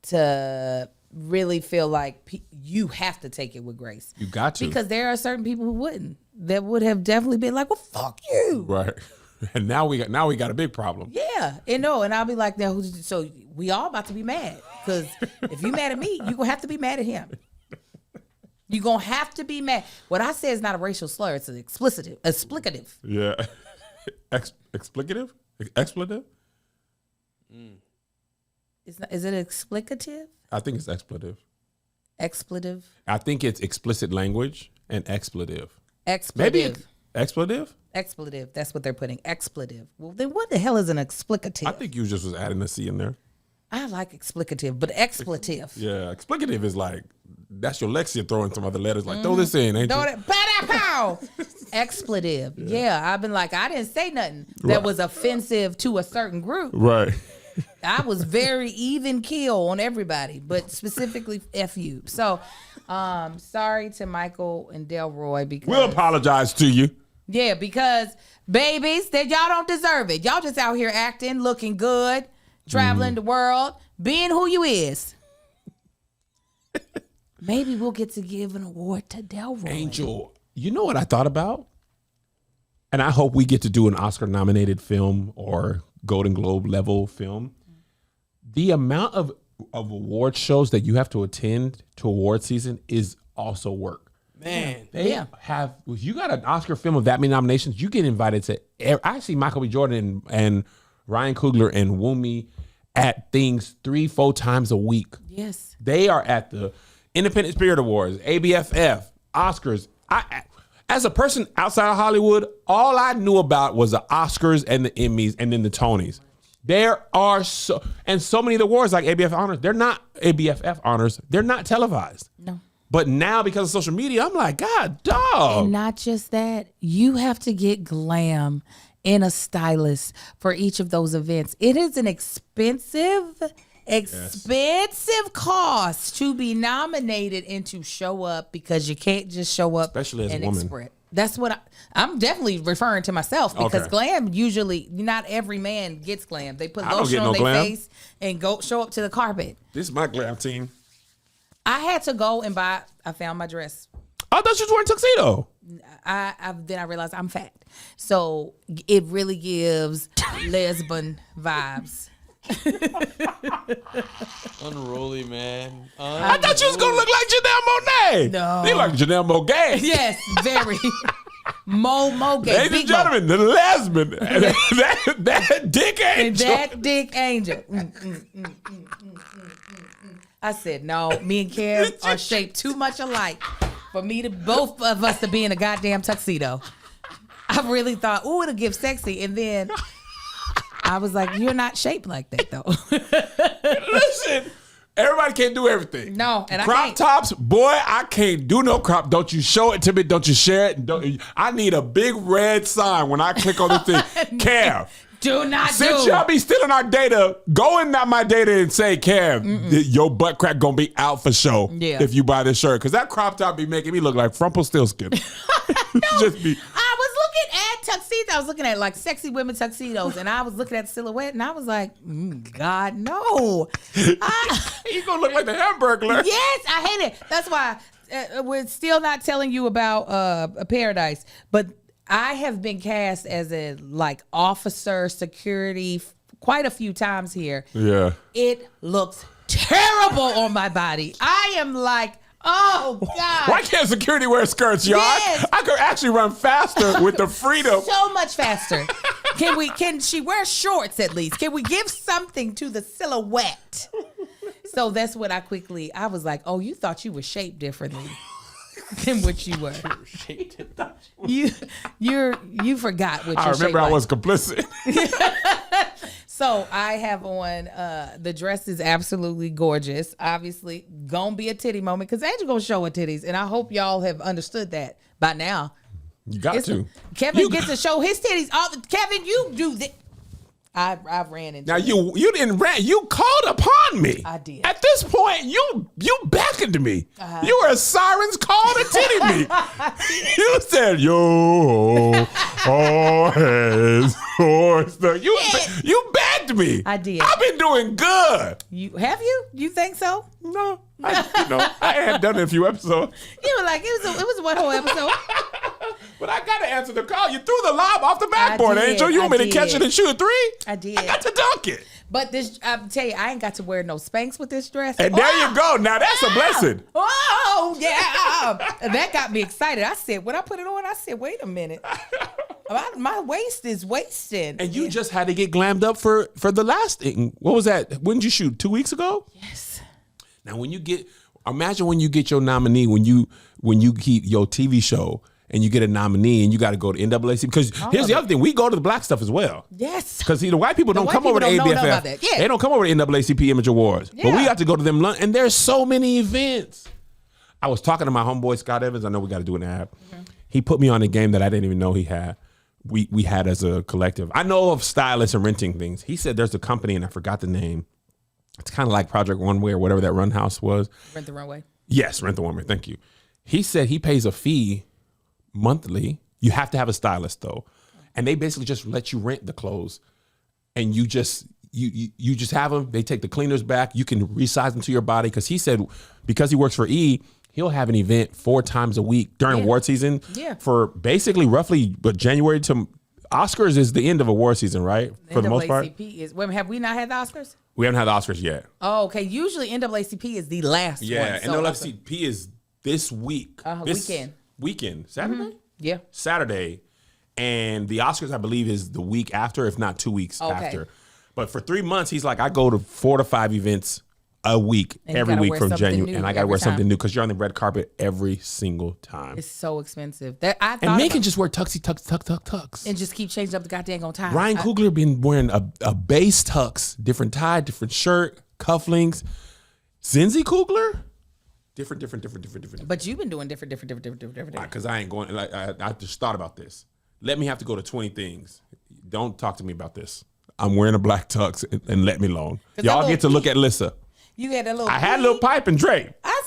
to really feel like you have to take it with grace. You got to. Because there are certain people who wouldn't. That would have definitely been like, well, fuck you. Right. And now we got a big problem. Yeah. And I'll be like, now, so we all about to be mad. Because if you mad at me, you're going to have to be mad at him. You're going to have to be mad. What I say is not a racial slur. It's an explicative. Yeah. Explicative? Expletive? Is it explicative? I think it's expletive. Expletive? I think it's explicit language and expletive. Expletive. Maybe expletive? Expletive. That's what they're putting. Expletive. Well, then what the hell is an explicative? I think you just was adding a C in there. I like explicative, but expletive. Yeah, explicative is like, that's your lexia throwing some other letters. Like, throw this in, ain't you? Pow! Expletive. Yeah, I've been like, I didn't say nothing that was offensive to a certain group. Right. I was very even keel on everybody, but specifically F you. So, sorry to Michael and Delroy because we'll apologize to you. Yeah, because babies, that y'all don't deserve it. Y'all just out here acting, looking good, traveling the world, being who you is. Maybe we'll get to give an award to Delroy. Angel, you know what I thought about? And I hope we get to do an Oscar-nominated film or Golden Globe level film. The amount of award shows that you have to attend to award season is also work. Man, They have, if you got an Oscar film of that many nominations, you get invited to, I see Michael B. Jordan and Ryan Coogler and Wumi at things 3-4 times a week. Yes. They are at the Independent Spirit Awards, ABFF, Oscars. As a person outside of Hollywood, all I knew about was the Oscars and the Emmys and then the Tonys. There are so many of the awards like ABFF honors, they're not televised. No. But now because of social media, I'm like, God, dog. And not just that, you have to get glam and a stylist for each of those events. It is an expensive cost to be nominated and to show up, because you can't just show up, especially as a woman. That's what I'm definitely referring to myself, because glam, usually not every man gets glam. They put lotion on their face and go show up to the carpet. This is my glam team. I had to go and I found my dress. I thought you was wearing tuxedo. Then I realized I'm fat. So it really gives lesbian vibes. Unruly, man. I thought you was gonna look like Janelle Monáe. No. You like Janelle Monáe. Yes, very. Mo gay. Ladies and gentlemen, the lesbian. that dick angel. That dick angel. I said, no, me and Kev are shaped too much alike for both of us to be in a goddamn tuxedo. I really thought, ooh, it'll give sexy. And then I was like, you're not shaped like that, though. Listen, everybody can't do everything. No, and crop I can't. tops, boy, I can't do no crop. Don't you show it to me. Don't you share it. I need a big red sign when I click on the thing. Kev, Do not Since y'all be stealing our data, go in my data and say, Kev, your butt crack gonna be out for show if you buy this shirt. Because that crop top be making me look like Rumpelstiltskin. Just be. I was looking at tuxedos. I was looking at like sexy women tuxedos, and I was looking at the silhouette, and I was like, God, no. You gonna look like the Hamburglar. Yes, I hate it. That's why we're still not telling you about a Paradise, but I have been cast as a like officer security quite a few times here. Yeah. It looks terrible on my body. I am like, oh God. Why can't security wear skirts, y'all? Yes. I could actually run faster with the freedom. So much faster. Can she wear shorts at least? Can we give something to the silhouette? So that's what I was like, oh, you thought you were shaped differently than what you were. You forgot what I you remember I was complicit. So I have on the dress is absolutely gorgeous. Obviously, gonna be a titty moment because Angel gonna show her titties, and I hope y'all have understood that by now. You got to. Kevin gets to show his titties. Kevin, you do this. I ran into. Now you didn't rant. You called upon me. I did. At this point, you beckoned me. You were a siren's call to titty me. You said, "Yo, you begged me. I did. I've been doing good. You have you? You think so? No, I had done it a few episodes. You were like it was one whole episode. But I got to answer the call. You threw the lob off the backboard, Angel. You want me to catch it and shoot a three? I did. I got to dunk it. But this, I'm tell you, I ain't got to wear no Spanx with this dress. And there you go. Now that's a blessing. Oh, yeah. And that got me excited. I said, when I put it on, I said, wait a minute. My waist is wasting. And you just had to get glammed up for the last thing. What was that? When did you shoot? 2 weeks ago? Yes. Now, imagine when you get your nominee, when you keep your TV show, and you get a nominee and you got to go to NAACP. Because here's the other thing. We go to the black stuff as well. Yes. Because the white people don't come over to ABFF. Yeah. They don't come over to NAACP Image Awards. Yeah. But we got to go to them. And there's so many events. I was talking to my homeboy, Scott Evans. I know we got to do an ad. Mm-hmm. He put me on a game that I didn't even know he had. We had as a collective. I know of stylists and renting things. He said there's a company, and I forgot the name. It's kind of like Project Runway or whatever that run house was. Rent the Runway. Yes, Rent the Runway. Thank you. He said he pays a fee monthly. You have to have a stylist though, and they basically just let you rent the clothes, and you just have them. They take the cleaners back. You can resize them to your body. Because he said, because he works for E, he'll have an event 4 times a week during award season. Yeah. For basically roughly, but January to Oscars is the end of award season, right? For the most part. NAACP have we not had the Oscars? We haven't had the Oscars yet. Oh, okay. Usually NAACP is the last one. Yeah, NAACP is this week. Weekend. Saturday? Mm-hmm. Yeah. Saturday. And the Oscars, I believe, is the week after, if not 2 weeks after. But for 3 months, he's like, I go to 4 to 5 events a week, every week from January. And I got to wear something new because you're on the red carpet every single time. It's so expensive. And May can just wear tux. And just keep changing up the goddamn time. Ryan Coogler been wearing a base tux, different tie, different shirt, cufflinks. Zinzi Coogler? Different. But you've been doing different. Because I ain't going. Like I just thought about this. Let me have to go to 20 things. Don't talk to me about this. I'm wearing a black tux and let me alone. Y'all get to look at Lissa. You had a little. I had a little pipe and drape. I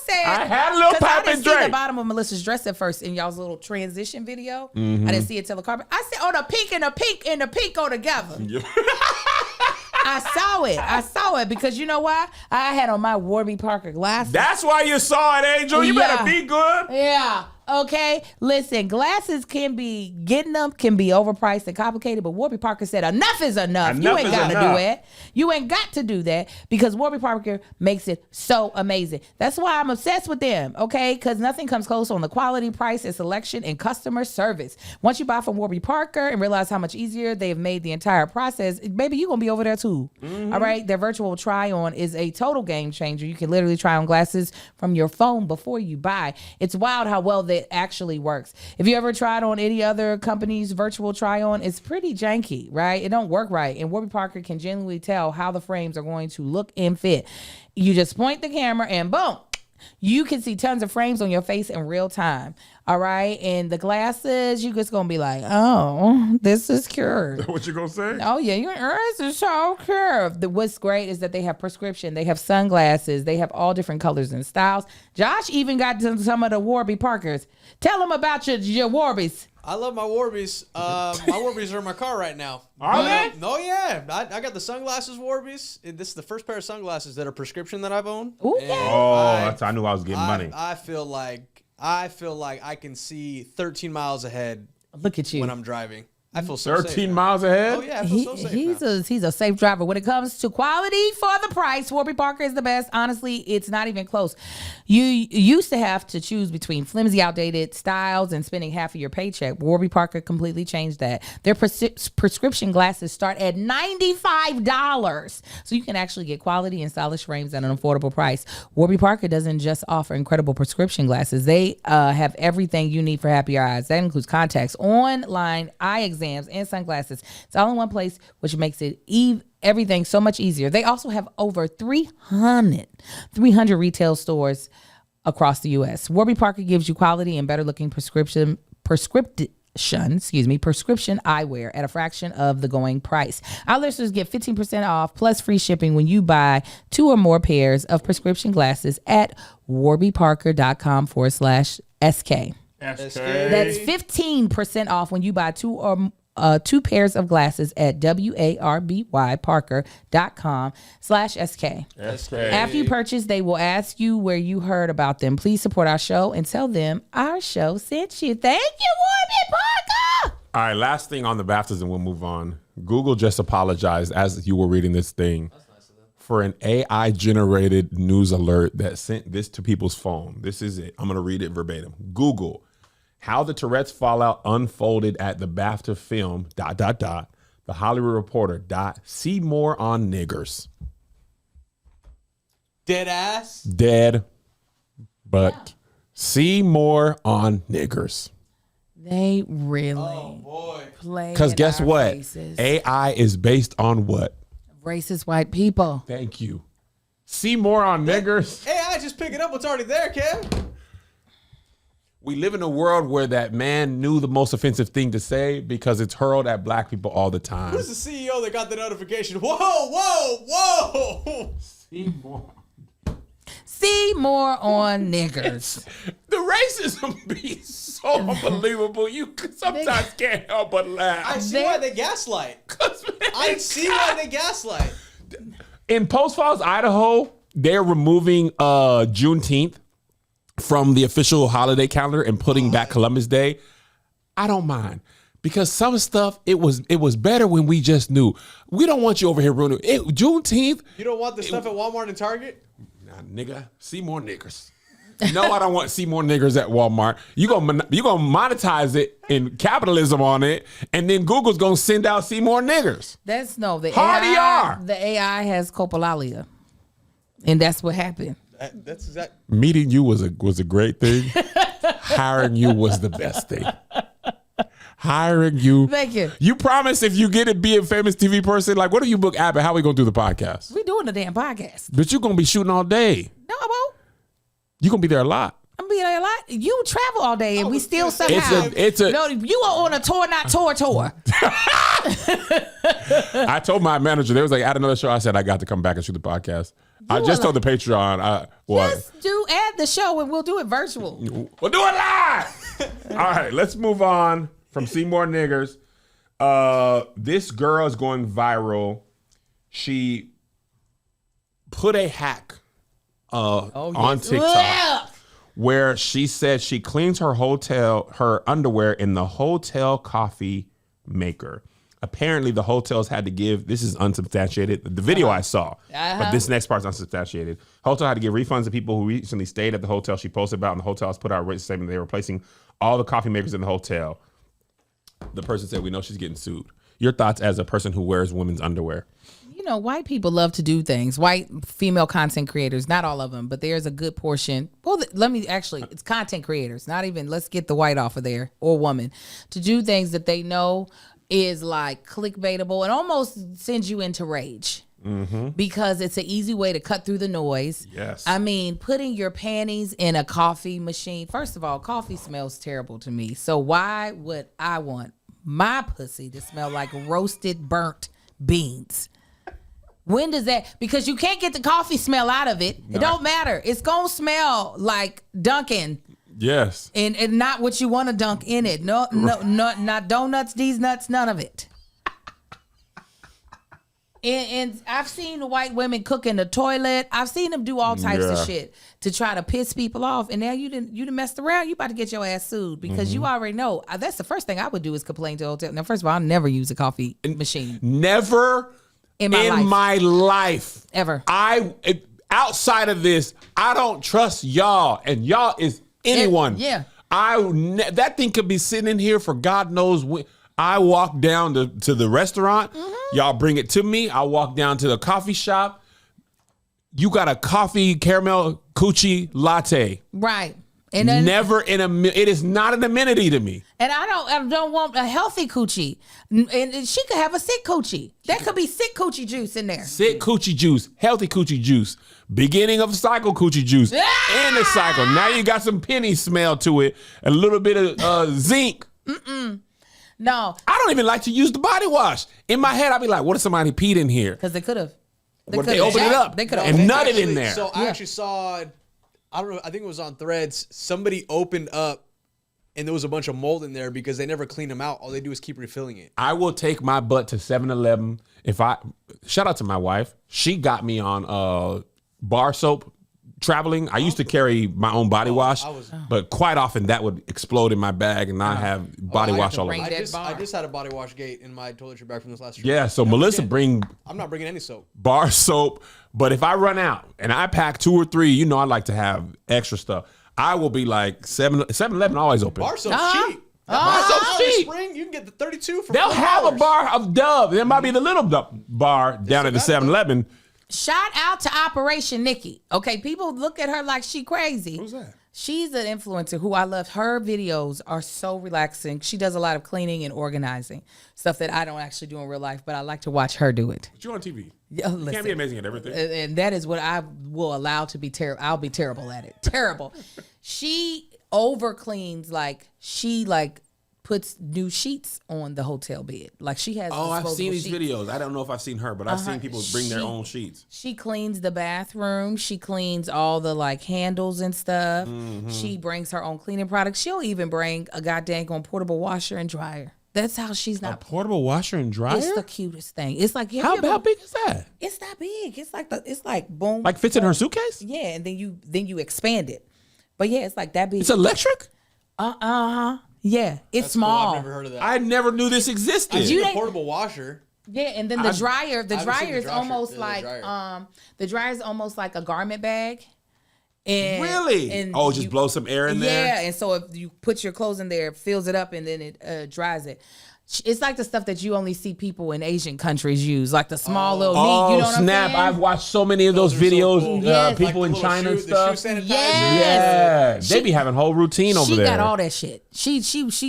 had a little pipe and drape. I didn't see the bottom of Melissa's dress at first in y'all's little transition video. Mm-hmm. I didn't see it till the carpet. I said, the pink and the pink go together. I saw it because you know why? I had on my Warby Parker glasses. That's why you saw it, Angel. You better be good. Yeah. Okay. Listen, glasses can be overpriced and complicated, but Warby Parker said enough is enough. You ain't got to do it. You ain't got to do that because Warby Parker makes it so amazing. That's why I'm obsessed with them. Okay, because nothing comes close on the quality, price, and selection and customer service. Once you buy from Warby Parker and realize how much easier they've made the entire process, baby, you're gonna be over there too. Mm-hmm. All right. Their virtual try-on is a total game changer. You can literally try on glasses from your phone before you buy. It's wild how well it actually works. If you ever tried on any other company's virtual try-on, it's pretty janky, right? It don't work right. And Warby Parker can genuinely tell how the frames are going to look and fit. You just point the camera and boom, you can see tons of frames on your face in real time. All right. And the glasses, you just going to be like, oh, this is cured. What you gonna say? Oh, yeah. Your eyes are so curved. What's great is that they have prescription. They have sunglasses. They have all different colors and styles. Josh even got to some of the Warby Parkers. Tell them about your Warbies. I love my Warbies. My Warbies are in my car right now. Are they? No, yeah. I got the sunglasses Warbies. This is the first pair of sunglasses that are prescription that I've owned. Ooh, And yeah. Oh, I knew I was getting money. I feel like I can see 13 miles ahead Look at you. when I'm driving. I feel so 13 safe now. miles ahead? Oh yeah, I feel so safe. He's a safe driver. When it comes to quality for the price, Warby Parker is the best. Honestly, it's not even close. You used to have to choose between flimsy, outdated styles and spending half of your paycheck. Warby Parker completely changed that. Their prescription glasses start at $95. So you can actually get quality and stylish frames at an affordable price. Warby Parker doesn't just offer incredible prescription glasses. They have everything you need for happier eyes. That includes contacts, online eye exams, and sunglasses. It's all in one place, which makes it everything so much easier. They also have over 300 retail stores across the U.S. Warby Parker gives you quality and better looking prescription eyewear at a fraction of the going price. Our listeners get 15% off plus free shipping when you buy 2 or more pairs of prescription glasses at warbyparker.com/SK. That's 15% off when you buy 2 pairs of glasses at warbyparker.com/SK. After you purchase, they will ask you where you heard about them. Please support our show and tell them our show sent you. Thank you, Warby Parker. All right, last thing on the BAFTAs and we'll move on. Google just apologized as you were reading this thing for an AI-generated news alert that sent this to people's phone. This is it. I'm going to read it verbatim. Google, how the Tourette's fallout unfolded at the BAFTA film, ... The Hollywood Reporter, ... See more on niggers. Dead ass. Dead, but see more on niggers. They really play. Because guess in our what? faces. AI is based on what? Racist white people. Thank you. See more on niggers. AI just pick it up what's already there, Kev. We live in a world where that man knew the most offensive thing to say because it's hurled at black people all the time. Who's the CEO that got the notification? Whoa. See more on niggers. The racism be so unbelievable. You sometimes can't help but laugh. I see why they gaslight. I see why they gaslight. In Post Falls, Idaho, they're removing Juneteenth from the official holiday calendar and putting back Columbus Day. I don't mind. Because some stuff, it was better when we just knew. We don't want you over here ruining it. Juneteenth. You don't want the stuff at Walmart and Target? Nah, nigga, see more niggers. No, I don't want to see more niggers at Walmart. You gonna monetize it and capitalism on it, and then Google's gonna send out see more niggers. That's no the Hardy AI. are. The AI has copolalia, and that's what happened. That's exact. Meeting you was a great thing. Hiring you was the best thing. Hiring you. Thank you. You promise if you get to be a famous TV person, like, what if you book Abbott? How we gonna do the podcast? We doing the damn podcast. But you're gonna be shooting all day. No, I won't. You're gonna be there a lot. I'm being there a lot. You travel all day, and we still somehow. It's a. No, you are on a tour, not tour. I told my manager, they was like, add another show. I said, I got to come back and shoot the podcast. I just told the Patreon. Just add the show, and we'll do it virtual. We'll do it live. All right, let's move on from Seymour Niggers. This girl is going viral. She put a hack on TikTok where she said she cleans her underwear in the hotel coffee maker. Apparently, the hotels had to give, this is unsubstantiated, the video I saw, but this next part's unsubstantiated. Hotel had to give refunds to people who recently stayed at the hotel she posted about, and the hotels put out a statement they were replacing all the coffee makers in the hotel. The person said, we know she's getting sued. Your thoughts as a person who wears women's underwear? You know, white people love to do things. White female content creators, not all of them, but there's a good portion. Well, it's content creators, not even, let's get the white off of there, or woman, to do things that they know is like clickbaitable and almost sends you into rage. because it's an easy way to cut through the noise. Yes. I mean, putting your panties in a coffee machine. First of all, coffee smells terrible to me. So why would I want my pussy to smell like roasted burnt beans? When does that? Because you can't get the coffee smell out of it. It don't matter. It's gonna smell like Dunkin'. Yes. And not what you want to dunk in it. No, not donuts, these nuts, none of it. And I've seen the white women cook in the toilet. I've seen them do all types of shit to try to piss people off. And now you done messed around. You about to get your ass sued because you already know. That's the first thing I would do is complain to the hotel. Now, first of all, I'll never use a coffee machine. Never in my life. Ever. Outside of this, I don't trust y'all. And y'all is anyone. Yeah. That thing could be sitting in here for God knows when. I walk down to the restaurant. Y'all bring it to me. I walk down to the coffee shop. You got a coffee caramel coochie latte. Right. And then, it is not an amenity to me. And I don't want a healthy coochie. And she could have a sick coochie. There could be sick coochie juice in there. Sick coochie juice, healthy coochie juice, beginning of cycle coochie juice, and the cycle. Now you got some penny smell to it, a little bit of zinc. No. I don't even like to use the body wash. In my head, I'd be like, what if somebody peed in here? Because they could have. What if they opened it up They could have. and nutted in there? So I actually saw, I don't know, I think it was on Threads, somebody opened up and there was a bunch of mold in there because they never clean them out. All they do is keep refilling it. I will take my butt to 7-Eleven. Shout out to my wife. She got me on bar soap traveling. I used to carry my own body wash, but quite often that would explode in my bag and not have body wash all over. I just had a body wash gate in my toiletry bag from this last trip. Yeah, so Melissa I'm not bringing any soap. Bar soap, but if I run out and I pack 2 or 3, I like to have extra stuff. I will be like 7-Eleven always open. Bar soap's cheap. Bar soap's cheap. Spring, you can get the 32 for They'll $4. have a bar of Dove. There might be the little bar down at the 7-Eleven. Shout out to Operation Nikki. Okay, people look at her like she crazy. Who's that? She's an influencer who I love. Her videos are so relaxing. She does a lot of cleaning and organizing, stuff that I don't actually do in real life, but I like to watch her do it. But you're on TV. Yeah, you can't be amazing at everything. And that is what I will allow to be terrible. I'll be terrible at it. Terrible. She over cleans, she puts new sheets on the hotel bed. Like she has. Oh, I've seen these sheets. videos. I don't know if I've seen her, but I've seen people bring their own sheets. She cleans the bathroom. She cleans all the handles and stuff. She brings her own cleaning products. She'll even bring a goddamn portable washer and dryer. That's how she's not. A portable washer and dryer? It's the cutest thing. It's like how big is that? It's not big. It's like boom. Like fits in her suitcase? Yeah, and then you expand it. But yeah, it's like that big. It's electric? Yeah, it's That's small. Cool. I've never heard of that. I never knew this existed. I've seen a portable washer. Yeah, and then the dryer. The dryer is dryer. almost The like dryer. the dryer is almost like a garment bag. And, really? And just blow some air in there? Yeah, and so if you put your clothes in there, it fills it up and then it dries it. It's like the stuff that you only see people in Asian countries use, like the small little meat. You know what snap. I'm saying? I've watched so many of those videos. So cool. Yes. People Like in China and stuff. The shoe sanitizer. Yes. Yeah. They be having a whole routine over there. She got all that shit. She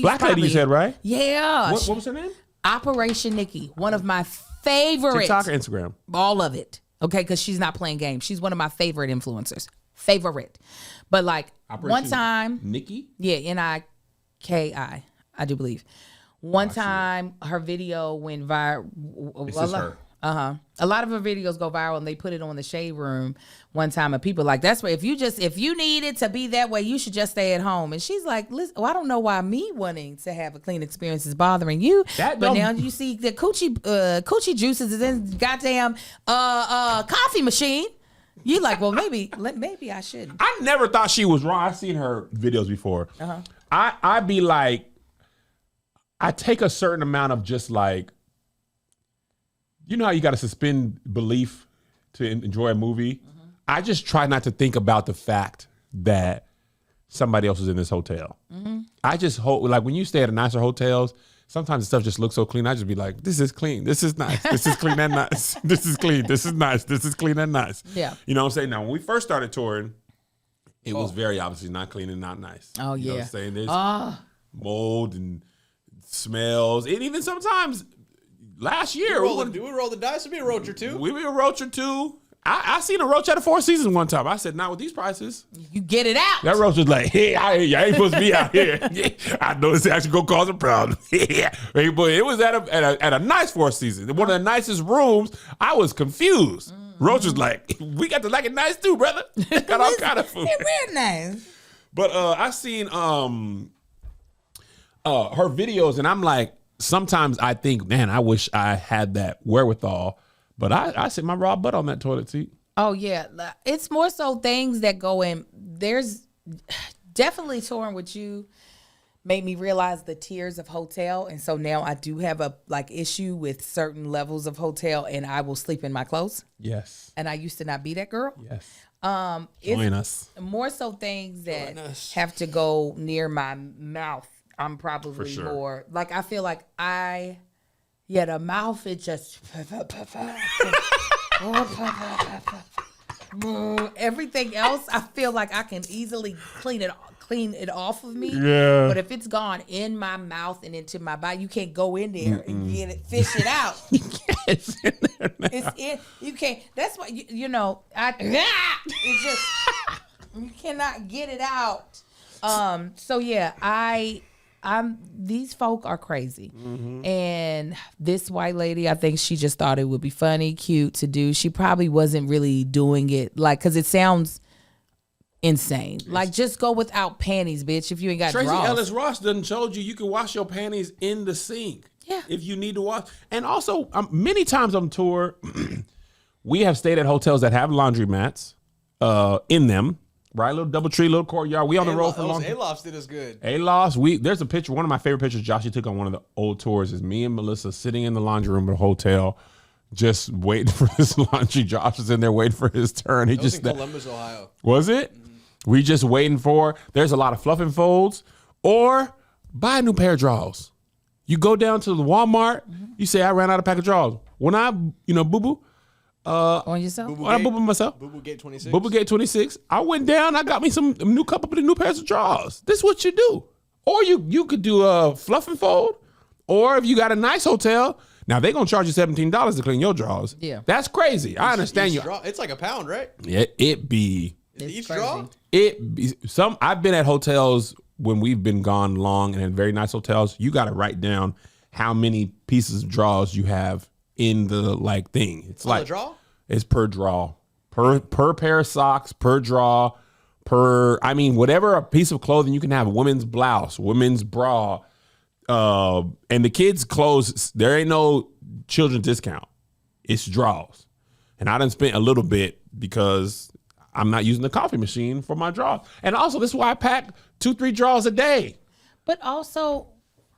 Black lady you said, right? Yeah. What was her name? Operation Nikki. One of my favorite. TikTok or Instagram? All of it. Okay, because she's not playing games. She's one of my favorite influencers. Favorite. But Operation one time. Nikki? Yeah, Niki. I do believe. One time, her video went viral. This is her. A lot of her videos go viral, and they put it on the Shade Room one time, and people like, that's where if you need it to be that way, you should just stay at home. And she's like, listen, I don't know why me wanting to have a clean experience is bothering you, but now you see the coochie juices is in goddamn coffee machine. You like, well, maybe I shouldn't. I never thought she was wrong. I've seen her videos before. I'd be like, I take a certain amount of just like, you know how you got to suspend belief to enjoy a movie? I just try not to think about the fact that somebody else is in this hotel. I just hope, like when you stay at nicer hotels, sometimes the stuff just looks so clean. I just be like, this is clean. This is nice. This is clean and nice. This is clean. This is nice. This is clean and nice. Yeah. You know what I'm saying? Now, when we first started touring, it was very obviously not clean and not nice. Oh, You know yeah. what I'm saying? There's mold and smells. And even sometimes last year. We roll the dice. It'll be a roach or two. We be a roach or two. I seen a roach at a Four Seasons one time. I said, not with these prices. You get it out. That roach was like, hey, I ain't supposed to be out here. I know this actually gonna cause a problem. But it was at a nice Four Seasons. One of the nicest rooms. I was confused. Roach was like, we got to like it nice too, brother. Got all kind of food. It's real nice. But I seen her videos, and I'm like, sometimes I think, man, I wish I had that wherewithal. But I sit my raw butt on that toilet seat. Oh, yeah. It's more so things that go in. There's definitely touring with you made me realize the tiers of hotel. And so now I do have a issue with certain levels of hotel, and I will sleep in my clothes. Yes. And I used to not be that girl. Yes. Join us. More so things that have to go near my mouth. I'm probably more like, I feel like the mouth is just everything else. I feel like I can easily clean it off of me. Yeah. But if it's gone in my mouth and into my body, you can't go in there and fish it out. It's in there now. You can't. That's why it's just you cannot get it out. So yeah, these folk are crazy. And this white lady, I think she just thought it would be funny, cute to do. She probably wasn't really doing it because it sounds insane. Like, just go without panties, bitch, if you ain't got Tracy drawers. Ellis Ross done told you can wash your panties in the sink. Yeah. If you need to wash. And also, many times on tour, we have stayed at hotels that have laundromats in them. Right, little double tree, little courtyard. We on the road for long. Alofs did us good. Alofs, there's a picture. One of my favorite pictures Joshy took on one of the old tours is me and Melissa sitting in the laundry room at a hotel, just waiting for this laundry. Josh was in there waiting for his turn. He was in Columbus, Ohio. Was it? Mm-hmm. We just waiting for. There's a lot of fluff and folds, or buy a new pair of drawers. You go down to the Walmart. You say, I ran out of pack of drawers. When I, boo boo. On yourself? When I boo boo myself. Boo Boo Gate 26. Boo Boo Gate 26. I went down. I got me some couple of new pairs of drawers. This is what you do. Or you could do a fluff and fold. Or if you got a nice hotel, now they're going to charge you $17 to clean your drawers. Yeah. That's crazy. I understand you. It's like £1, right? Yeah, it be. Each crazy. draw? It be. I've been at hotels when we've been gone long and in very nice hotels. You got to write down how many pieces of drawers you have in the thing. It's the draw? It's per draw. Per pair of socks, per draw, whatever a piece of clothing you can have, women's blouse, women's bra, and the kids' clothes, there ain't no children's discount. It's draws. And I done spent a little bit because I'm not using the coffee machine for my draws. And also, this is why I pack 2-3 draws a day. But also,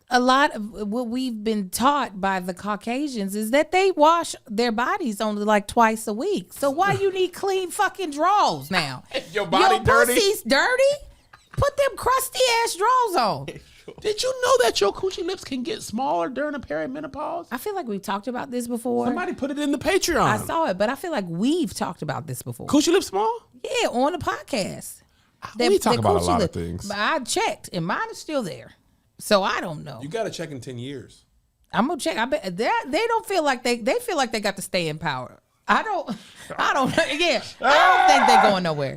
a lot of what we've been taught by the Caucasians is that they wash their bodies only twice a week. So why you need clean fucking drawers now? Your body dirty? Your pussy's dirty? Put them crusty ass drawers on. Did you know that your coochie lips can get smaller during a perimenopause? I feel like we've talked about this before. Somebody put it in the Patreon. I saw it, but I feel like we've talked about this before. Coochie lips small? Yeah, on the podcast. We talk about a lot of things. But I checked, and mine is still there. So I don't know. You got to check in 10 years. I'm gonna check. I bet they don't feel like they feel like they got to stay in power. I don't. Yeah, I don't think they're going nowhere.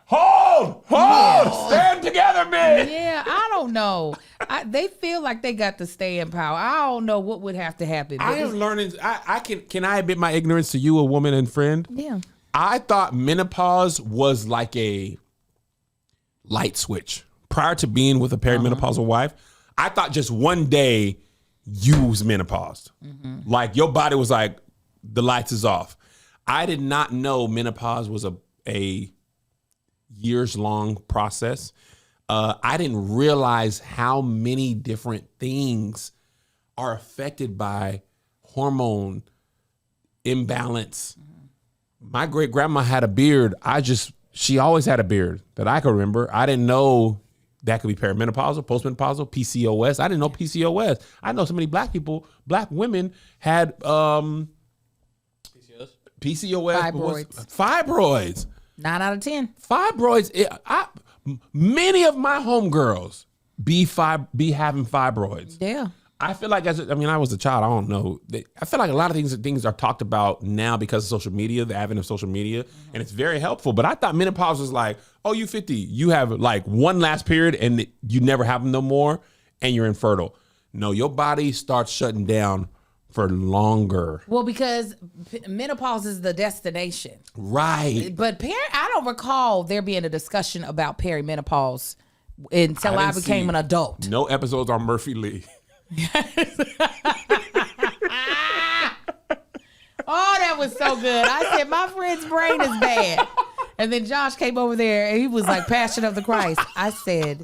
Hold! Yeah. Stand together, man. Yeah, I don't know. They feel like they got to stay in power. I don't know what would have to happen. I am learning. Can I admit my ignorance to you, a woman and friend? Yeah. I thought menopause was like a light switch. Prior to being with a perimenopausal wife, I thought just one day you was menopaused. Mm-hmm. Like your body was like, the lights is off. I did not know menopause was a years long process. I didn't realize how many different things are affected by hormone imbalance. Mm-hmm. My great grandma had a beard. She always had a beard that I could remember. I didn't know that could be perimenopausal, postmenopausal, PCOS. I didn't know PCOS. I know so many black women had PCOS. Fibroids. 9 out of 10. Fibroids. Many of my homegirls be having fibroids. Yeah. I feel like I was a child. I don't know. I feel like a lot of things are talked about now because of social media, the advent of social media, and it's very helpful. But I thought menopause was like, oh, you 50, you have like one last period and you never have them no more, and you're infertile. No, your body starts shutting down for longer. Well, because menopause is the destination. Right. But I don't recall there being a discussion about perimenopause until I became an adult. No episodes on Murphy Lee. Oh, that was so good. I said, my friend's brain is bad. And then Josh came over there and he was like, Passion of the Christ. I said,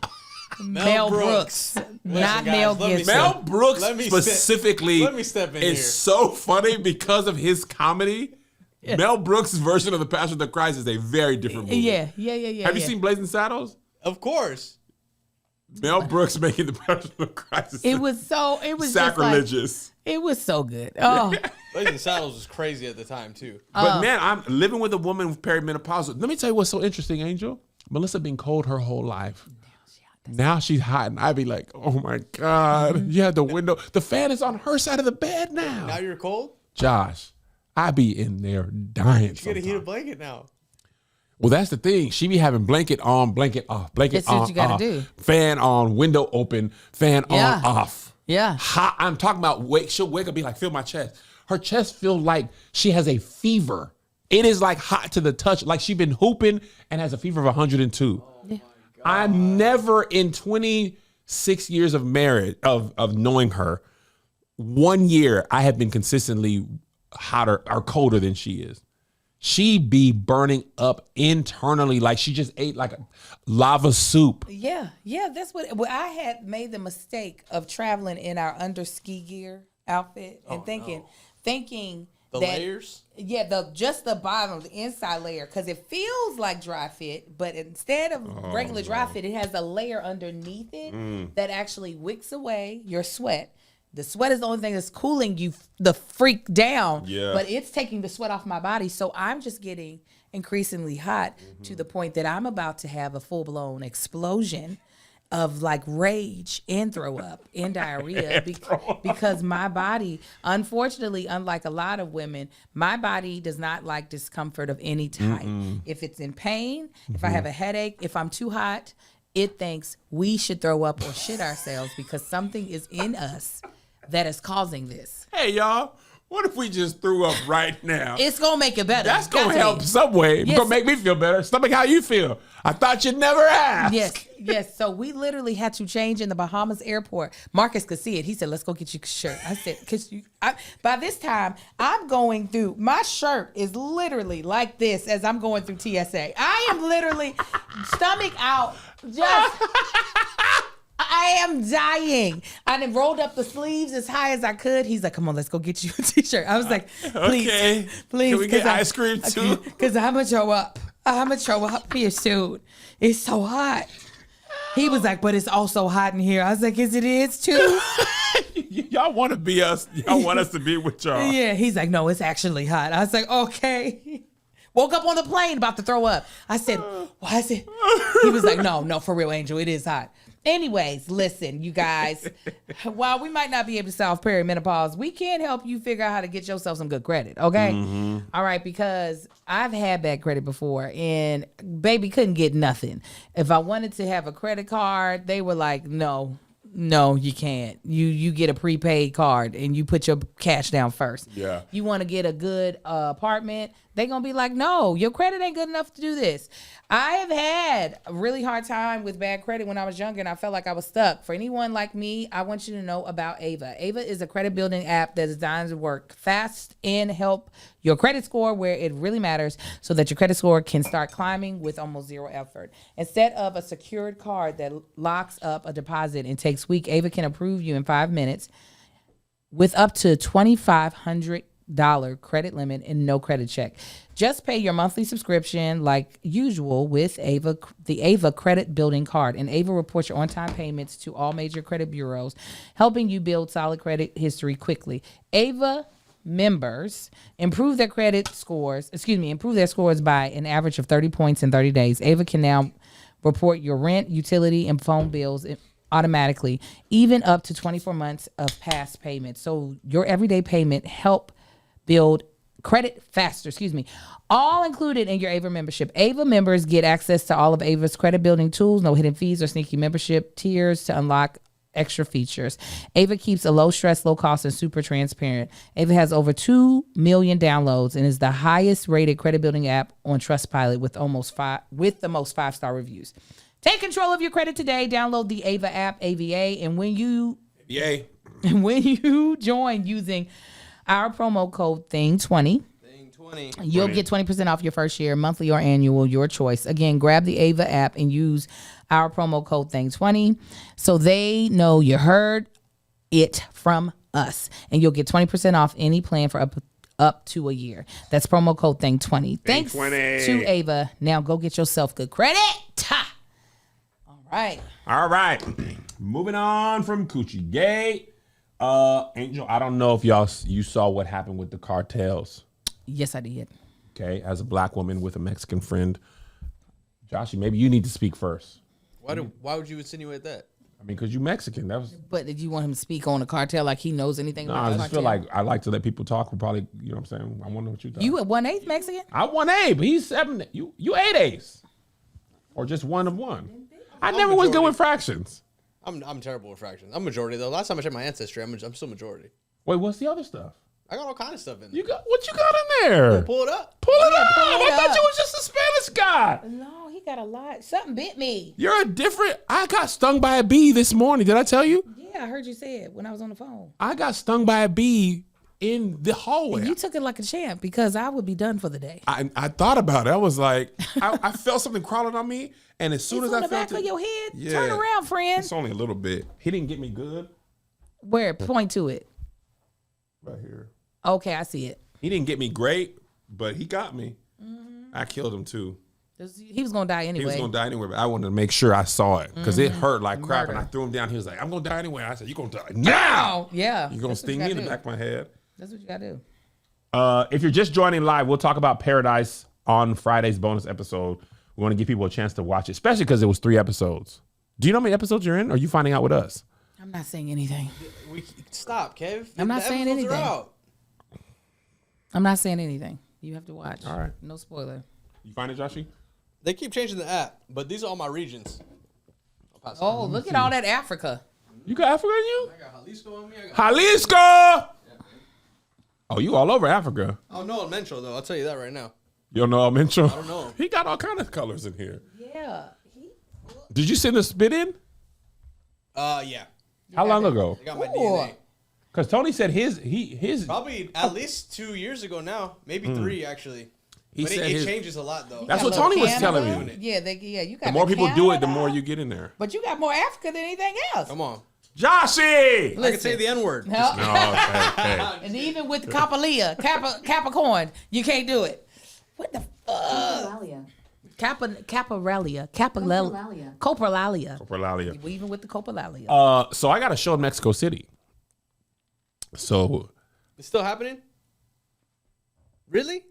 Mel Brooks, not Mel Gibson. Mel Brooks specifically let me step in is here. so funny because of his comedy. Yeah. Mel Brooks' version of The Passion of the Christ is a very different movie. Yeah. Have you seen Blazing Saddles? Of course. Mel Brooks making The Passion of the Christ. It was sacrilegious. It was so good. Oh. Blazing Saddles was crazy at the time too. But man, I'm living with a woman with perimenopause. Let me tell you what's so interesting, Angel. Melissa been cold her whole life. Now she's hot, and I be like, oh my God. You had the window. The fan is on her side of the bed now. Now you're cold? Josh, I be in there dying. You gotta heat a blanket now. Well, that's the thing. She be having blanket on, blanket off, blanket That's on, what you gotta off, do. fan on, window open, fan on, off. Yeah. Hot. I'm talking about she'll wake up and be like, feel my chest. Her chest feel like she has a fever. It is like hot to the touch, like she been hooping and has a fever of 102. Yeah. I'm never in 26 years of marriage, of knowing her, 1 year I have been consistently hotter or colder than she is. She be burning up internally like she just ate like a lava soup. Yeah, that's what. Well, I had made the mistake of traveling in our under ski gear outfit and thinking the that, layers. Yeah, just the bottom, the inside layer, because it feels like dry fit, but instead of regular dry fit, it has a layer underneath it that actually wicks away your sweat. The sweat is the only thing that's cooling you the freak down, but it's taking the sweat off my body. So I'm just getting increasingly hot to the point that I'm about to have a full-blown explosion of like rage and throw up and diarrhea because my body, unfortunately, unlike a lot of women, my body does not like discomfort of any type. If it's in pain, if I have a headache, if I'm too hot, it thinks we should throw up or shit ourselves because something is in us that is causing this. Hey, y'all, what if we just threw up right now? It's going to make it better. That's going to help some way. It's going to make me feel better. Stomach, how you feel? I thought you'd never ask. Yes. So we literally had to change in the Bahamas airport. Marcus could see it. He said, let's go get you a shirt. I said, by this time, I'm going through, my shirt is literally like this as I'm going through TSA. I am literally stomach out, just... I am dying. I then rolled up the sleeves as high as I could. He's like, come on, let's go get you a t-shirt. I was like, please. Can we get ice cream too? Because I'm going to throw up. I'm going to throw up here soon. It's so hot. He was like, but it's also hot in here. I was like, yes, it is too. Y'all want to be us. Y'all want us to be with y'all. Yeah. He's like, no, it's actually hot. I was like, okay. Woke up on the plane about to throw up. I said, why is it? He was like, no, for real, Angel, it is hot. Anyways, listen, you guys, while we might not be able to solve perimenopause, we can help you figure out how to get yourself some good credit, okay? All right, because I've had bad credit before, and baby couldn't get nothing. If I wanted to have a credit card, they were like, no, you can't. You get a prepaid card, and you put your cash down first. Yeah. You want to get a good apartment, they're going to be like, no, your credit ain't good enough to do this. I have had a really hard time with bad credit when I was younger and I felt like I was stuck. For anyone like me, I want you to know about Ava. Ava is a credit building app that is designed to work fast and help your credit score where it really matters so that your credit score can start climbing with almost zero effort. Instead of a secured card that locks up a deposit and takes weeks, Ava can approve you in 5 minutes with up to $2,500 credit limit and no credit check. Just pay your monthly subscription like usual with Ava, the Ava credit building card. And Ava reports your on-time payments to all major credit bureaus, helping you build solid credit history quickly. Ava members improve their scores by an average of 30 points in 30 days. Ava can now report your rent, utility, and phone bills automatically, even up to 24 months of past payment. So your everyday payment help build credit faster, all included in your Ava membership. Ava members get access to all of Ava's credit building tools, no hidden fees or sneaky membership tiers to unlock extra features. Ava keeps a low stress, low cost, and super transparent. Ava has over 2 million downloads and is the highest rated credit building app on Trustpilot with the most 5-star reviews. Take control of your credit today. Download the Ava app, AVA, and when you join using our promo code THING20, you'll get 20% off your first year, monthly or annual, your choice. Again, grab the Ava app and use our promo code THING20 so they know you heard it from us. And you'll get 20% off any plan for up to a year. That's promo code THING20. Thanks to Ava. Now go get yourself good credit. All right. Moving on from Coochie Gate. Angel, I don't know if you saw what happened with the cartels. Yes, I did. Okay, as a black woman with a Mexican friend. Joshy, maybe you need to speak first. Why would you insinuate that? I mean, because you're Mexican. But did you want him to speak on the cartel like he knows anything about the I cartel? just feel like I like to let people talk who probably, you know what I'm saying? I wonder what you thought. You at 1/8 Mexican? I'm 1A, but he's 7. You 8A's. Or just one of one. I never was good with fractions. I'm terrible with fractions. I'm majority, though. Last time I checked my ancestry, I'm still majority. Wait, what's the other stuff? I got all kind of stuff in there. What you got in there? Pull it up. Pull it up. pull it I thought up. you was just a Spanish guy. No, he got a lot. Something bit me. You're a different. I got stung by a bee this morning. Did I tell you? Yeah, I heard you say it when I was on the phone. I got stung by a bee in the hallway. You took it like a champ because I would be done for the day. I thought about it. I was like, I felt something crawling on me, and as soon as on I the back felt of it, your head. yeah. Turn around, friend. It's only a little bit. He didn't get me good. Where? Point to it. Right here. Okay, I see it. He didn't get me great, but he got me. I killed him too. He was gonna die anyway. He was gonna die anyway, but I wanted to make sure I saw it because it hurt like crap. Murder. And I threw him down. He was like, "I'm gonna die anyway." I said, "You gonna die now?" Yeah. You're gonna sting me in the back of my head. That's what you gotta do. If you're just joining live, we'll talk about Paradise on Friday's bonus episode. We want to give people a chance to watch it, especially because it was 3 episodes. Do you know how many episodes you're in? Or are you finding out with us? I'm not saying anything. Stop, Kev. I'm not saying episodes are anything. out. I'm not saying anything. You have to watch. All right. No spoiler. You find it, Joshy? They keep changing the app, but these are all my regions. Oh, look at all that Africa. You got Africa in you? I got Jalisco on me. Jalisco! Oh, you all over Africa. I don't know MENCHO, though. I'll tell you that right now. You don't know Mencho? I don't know. He got all kind of colors in here. Yeah. Did you send a spit in? Yeah. How long ago? I got my Ooh. DNA. Because Tony said his Probably at least 2 years ago now. Maybe 3, actually. He But said it his- changes a lot, though. That's Got what a little Tony was Canada. telling me. Yeah, you got The more people do it, the Canada. more you get in there. But you got more Africa than anything else. Come on. Joshy! I can say the N-word. No. Oh, okay. And even with Capricorn, you can't do it. What the fuck? Coprolalia. Coprolalia. Corporalia. Even with the Coprolalia. So I got a show in Mexico City. So It's still happening? Really?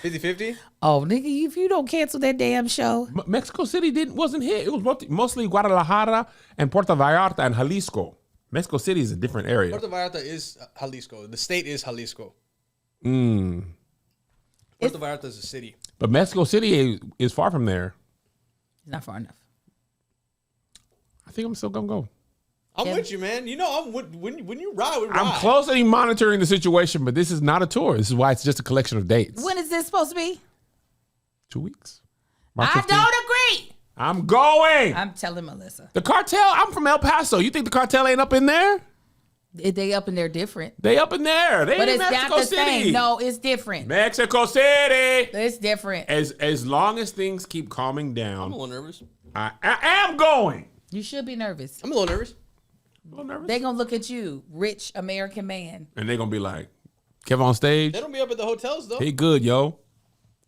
50-50? Oh, nigga, if you don't cancel that damn show. Mexico City wasn't hit. It was mostly Guadalajara and Puerto Vallarta and Jalisco. Mexico City is a different area. Puerto Vallarta is Jalisco. The state is Jalisco. Mm. Puerto Vallarta is a city. But Mexico City is far from there. It's not far enough. I think I'm still gonna go. I'm with you, man. You know, when you ride, we ride. I'm closely monitoring the situation, but this is not a tour. This is why it's just a collection of dates. When is this supposed to be? 2 weeks. March I 15th. don't agree. I'm going. I'm telling Melissa. The cartel. I'm from El Paso. You think the cartel ain't up in there? They up in there different. They up in there. They But in it's Mexico not the City. same. No, it's different. Mexico City. It's different. As long as things keep calming I'm down, a little nervous. I am going. You should be nervous. I'm a little nervous. A little nervous. They're going to look at you, rich American man. And they're gonna be like, Kev on stage. They don't be up at the hotels, though. He good, yo.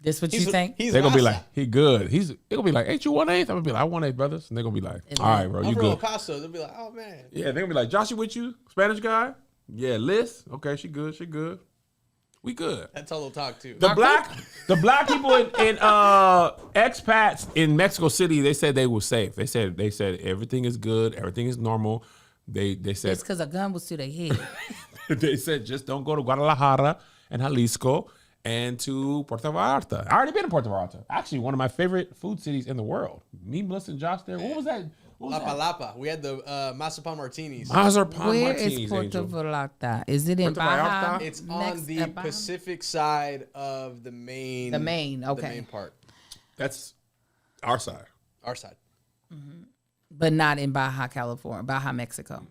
This what you think? They're gonna be like, he good. They're gonna be like, ain't you 1/8? I'm gonna be like, I 1/8, brothers. And they're gonna be like, all right, bro, I'm you from El good. Paso. They'll be like, oh, man. Yeah, they're gonna be like, Josh, you with you? Spanish guy? Yeah, Liz. Okay, she good. We good. That's all they'll talk to. The black people in expats in Mexico City, they said they were safe. They said everything is good, everything is normal. They said It's because a gun was to their head. they said just don't go to Guadalajara and Jalisco and to Puerto Vallarta. I already been to Puerto Vallarta. Actually, one of my favorite food cities in the world. Me, Melissa, and Josh there. What was that? Lapa. We had the Mazapan Martinis. Mazapan Where Martinis, is Puerto Angel. Vallarta? Is it in Puerto Baja? Vallarta? It's Next on the to Baja? Pacific side of the main. The main, okay. The main part. That's our side. Our side. But not in Baja, California. Baja, Mexico.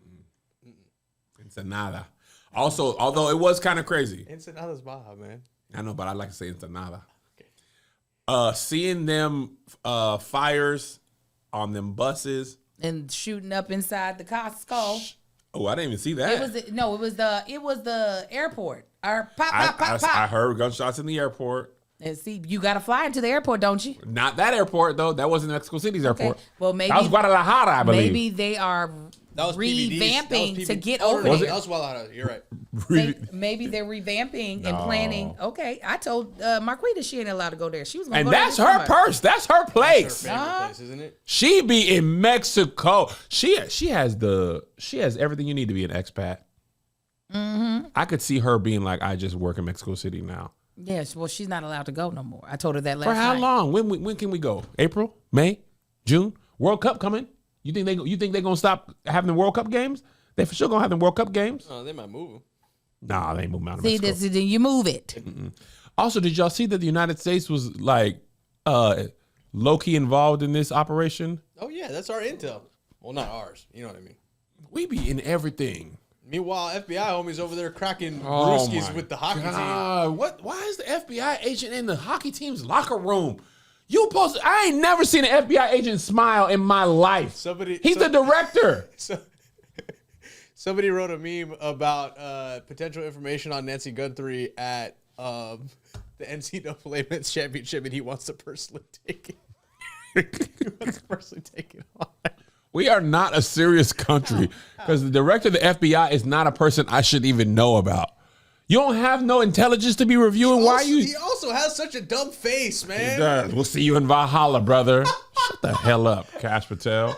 Ensenada. Also, although it was kind of crazy. Ensenada's Baja, man. I know, but I like to say Ensenada. Seeing them fires on them buses. And shooting up inside the Costco. Oh, I didn't even see that. It was the airport. Or pop. I heard gunshots in the airport. And see, you got to fly into the airport, don't you? Not that airport, though. That wasn't Mexico City's airport. Well, maybe that was Guadalajara, I believe. Maybe they are That was PVDs. revamping to get Oh, over no, there. that was Guadalajara. You're right. Maybe they're revamping and planning. Okay, I told Marquita she ain't allowed to go there. She was going to And go there that's this her summer. purse. That's her That's place. her favorite place, isn't it? She be in Mexico. She has everything you need to be an expat. Mm-hmm. I could see her being like, I just work in Mexico City now. Yes, well, she's not allowed to go no more. I told her that last For how night. long? When can we go? April, May, June? World Cup coming? You think they're gonna stop having the World Cup games? They for sure gonna have the World Cup games. Oh, they might move them. Nah, they ain't moving out of See, Mexico. then you move it. Also, did y'all see that the United States was like low key involved in this operation? Oh yeah, that's our intel. Well, not ours. You know what I mean. We be in everything. Meanwhile, FBI homies over there cracking Oh brewskis my with the hockey team. God. Why is the FBI agent in the hockey team's locker room? I ain't never seen an FBI agent smile in my life. He's the director. Somebody wrote a meme about potential information on Nancy Guthrie at the NCAA Men's Championship, and he wants to personally take it on. We are not a serious country because the director of the FBI is not a person I should even know about. You don't have no intelligence to be reviewing. He also has such a dumb face, man. Does. We'll see you in Valhalla, brother. Shut the hell up, Cash Patel.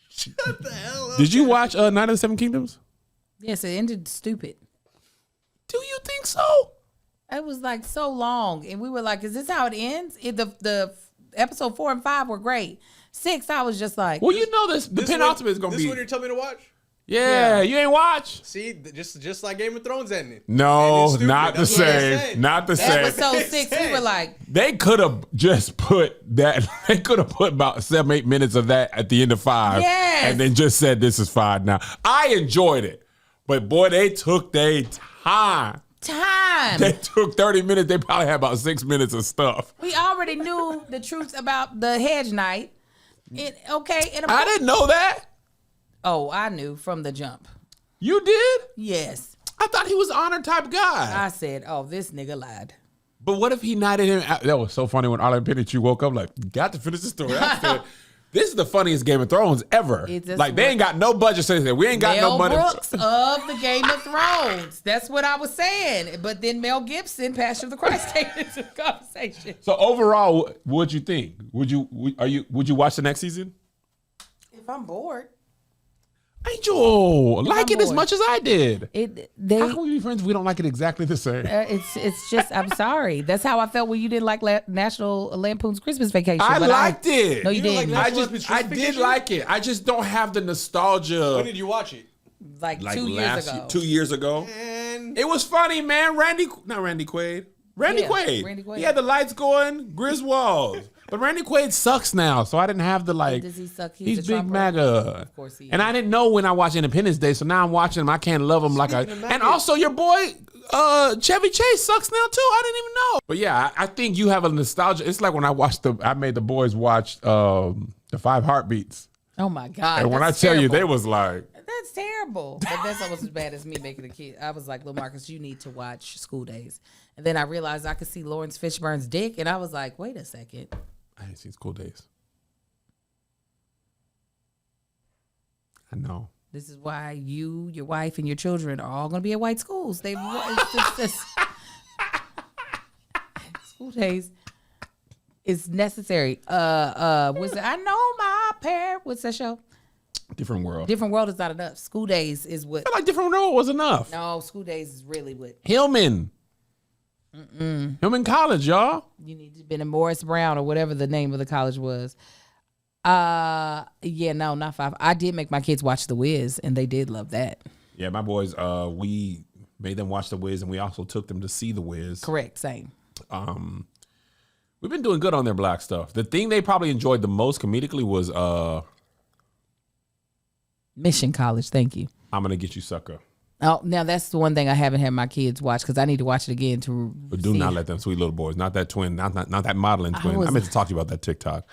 Shut the hell up. Did you watch Night of the Seven Kingdoms? Yes, it ended stupid. Do you think so? It was like so long, and we were like, "Is this how it ends?" The episode 4 and 5 were great. 6, I was just like, Well, you know this. The penultimate is gonna be. This one you're telling me to watch? Yeah, you ain't watch. See, just like Game of Thrones ending. No, Ended stupid. not the That's what I'm same. saying. Not the same. episode 6, we were like, They could have just put that. They could have put about 7-8 minutes of that at the end of 5, Yes. and then just said, "This is 5 now." I enjoyed it, but boy, they took their time. They took 30 minutes. They probably had about 6 minutes of stuff. We already knew the truth about the hedge knight. I didn't know that. Oh, I knew from the jump. You did? Yes. I thought he was an honor type guy. I said, oh, this nigga lied. But what if he knighted him out? That was so funny when Arlen Pinich woke up like, got to finish the story. I said, this is the funniest Game of Thrones ever. Like, they ain't got no budget. So they said, we ain't got no money. Mel Brooks of the Game of Thrones. That's what I was saying. But then Mel Gibson, Passion of the Christ, came into the conversation. So overall, what'd you think? Would you watch the next season? If I'm bored. Angel, like it as bored. much as I did. How can we be friends if we don't like it exactly the same? It's just, I'm sorry. That's how I felt when you didn't like National Lampoon's Christmas Vacation. I liked it. No, you didn't. I did like it. I just don't have the nostalgia. When did you watch it? Like 2 years ago. 2 years ago. And It was funny, man. Randy Quaid. Randy Quaid. He had the lights going, Griswold. But Randy Quaid sucks now, so I didn't have the like. Does he suck? He's a big Trumper? MAGA. Of course he is. And I didn't know when I watched Independence Day, so now I'm watching him. I can't love him like Speaking of And MAGA. also your boy Chevy Chase sucks now too. I didn't even know. But yeah, I think you have a nostalgia. It's like when I made the boys watch the 5 Heartbeats, Oh my God. and when I that's tell you, terrible. they was like. That's terrible. But that's almost as bad as me making a kid. I was like, Lil Marcus, you need to watch School Days. And then I realized I could see Lawrence Fishburne's dick, and I was like, wait a second. I ain't seen School Days. I know. This is why you, your wife, and your children are all going to be at white schools. School days is necessary. I know my parent. What's that show? Different World. Different World is not enough. School days is what. I feel like Different World was enough. No, School days is really what. Hillman. Hillman College, y'all. You need to have been in Morris Brown or whatever the name of the college was. Yeah, no, not 5. I did make my kids watch The Wiz, and they did love that. Yeah, my boys, we made them watch The Wiz, and we also took them to see The Wiz. Correct, same. We've been doing good on their black stuff. The thing they probably enjoyed the most comedically was Mission College, thank you. I'm Gonna Get You, Sucker. Oh, now that's the one thing I haven't had my kids watch because I need to watch it again to. But do not let them sweet little boys, not that twin, not that modeling twin. I meant to talk to you about that TikTok.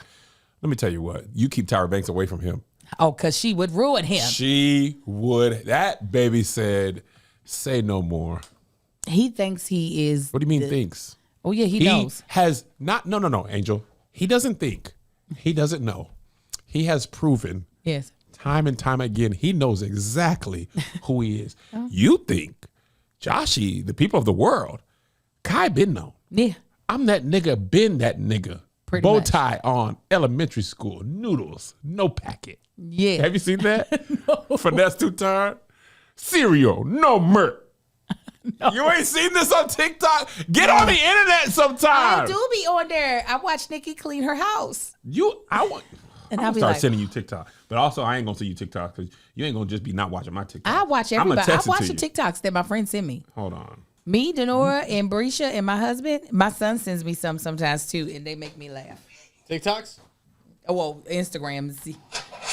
Let me tell you what, you keep Tyra Banks away from him. Oh, because she would ruin him. She would. That baby said, say no more. He thinks he is. What do you mean thinks? Oh, yeah, he knows. Has not, no, Angel. He doesn't think. He doesn't know. He has proven. Yes. Time and time again, he knows exactly who he is. You think, Joshy, the people of the world, Kai been known. Yeah. I'm that nigga, been that nigga. Pretty Bow much. tie on, elementary school, noodles, no packet. Yeah. Have you seen that? No. Finesse two-time, cereal, no murk. No. You ain't seen this on TikTok? Get on the internet sometime. I do be on there. I watch Nikki clean her house. And I'll start sending you TikTok. But also, I ain't going to send you TikTok because you ain't going to just be not watching my TikTok. I watch everybody. I watch the TikToks that my friends send me. Hold on. Me, Denora, and Brisha, and my husband. My son sends me some sometimes too, and they make me laugh. TikToks? Oh, well, Instagram. He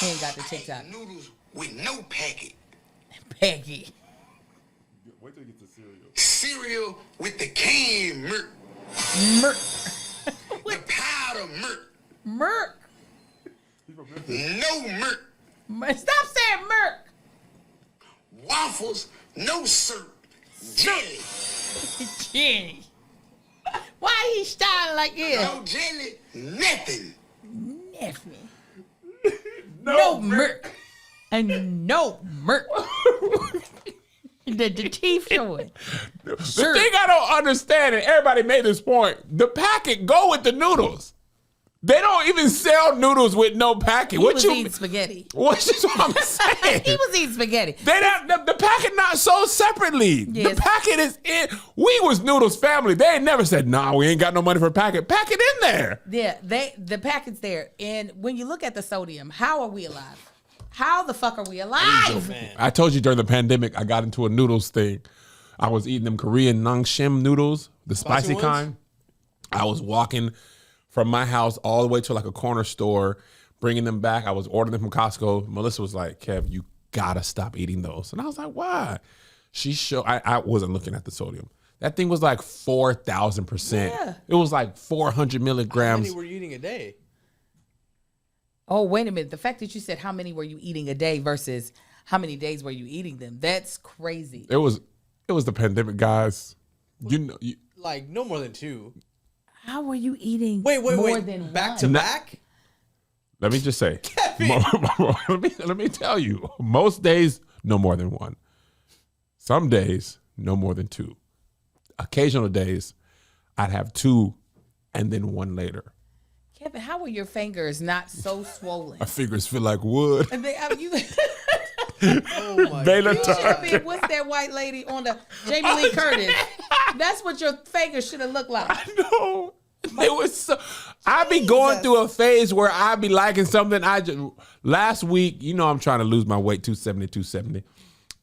ain't got the TikTok. Noodles with no packet. Peggy. Wait till you get the cereal. Cereal with the canned milk. Merc. The powder milk. Merc. No milk. Stop saying Merc. Waffles, no syrup. Jelly. Jenny. Why he styling like this? No jelly, nothing. Nothing. No Merc. And no Merc. the teeth showing. The thing I don't understand, and everybody made this point, the packet go with the noodles. They don't even sell noodles with no packet. He was eating spaghetti. What's what I'm saying? He was eating spaghetti. The packet not sold separately. Yes. The packet is in. We was Noodles family. They ain't never said, nah, we ain't got no money for a packet. Packet in there. Yeah, the packet's there. And when you look at the sodium, how are we alive? How the fuck are we alive? I told you during the pandemic, I got into a noodles thing. I was eating them Korean nangshim noodles, the spicy ones? kind. I was walking from my house all the way to like a corner store, bringing them back. I was ordering them from Costco. Melissa was like, Kev, you gotta stop eating those. And I was like, why? I wasn't looking at the sodium. That thing was like 4,000%. Yeah. It was like 400 How milligrams. many were you eating a day? Oh, wait a minute. The fact that you said how many were you eating a day versus how many days were you eating them, that's crazy. It was the pandemic, guys. Like no more than 2. How were you eating Wait. more than back one? to back? Let me just say, let me tell you, most days, no more than 1. Some days, no more than 2. Occasional days, I'd have 2 and then 1 later. Kevin, how were your fingers not so swollen? My fingers feel like wood. And you Oh my Baylor God. Turk. should be, what's that white lady on the Jamie Lee Curtis? That's what your fingers should have looked like. I know. It was so, I be going through a phase where I be liking something. Last week, I'm trying to lose my weight, 270.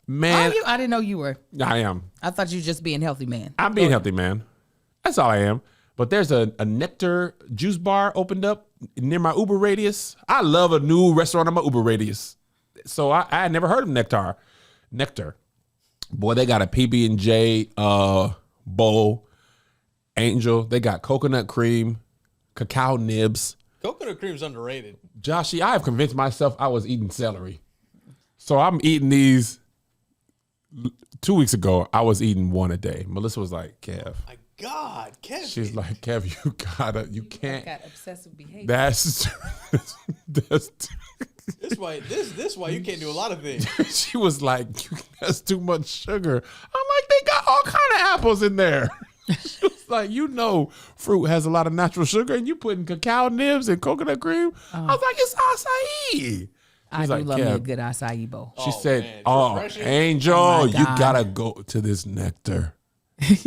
Man, Are you? I didn't know you were. I am. I thought you were just being healthy, man. I'm being healthy, man. That's all I am. But there's a Nectar juice bar opened up near my Uber radius. I love a new restaurant on my Uber radius. So I had never heard of Nectar. Boy, they got a PB&J bowl. Angel. They got coconut cream, cacao nibs. Coconut cream's underrated. Joshy, I have convinced myself I was eating celery. So I'm eating these. 2 weeks ago, I was eating 1 a day. Melissa was like, Kev. My God, Kevin. She's like, Kev, you can't. Got obsessive behavior. That's This This why you can't do a lot of things. She was like, that's too much sugar. I'm like, they got all kind of apples in there. She was like, fruit has a lot of natural sugar, and you putting cacao nibs and coconut cream. I was like, it's acai. I do love me a good acai bowl. She said, man. Angel, you gotta go to this nectar.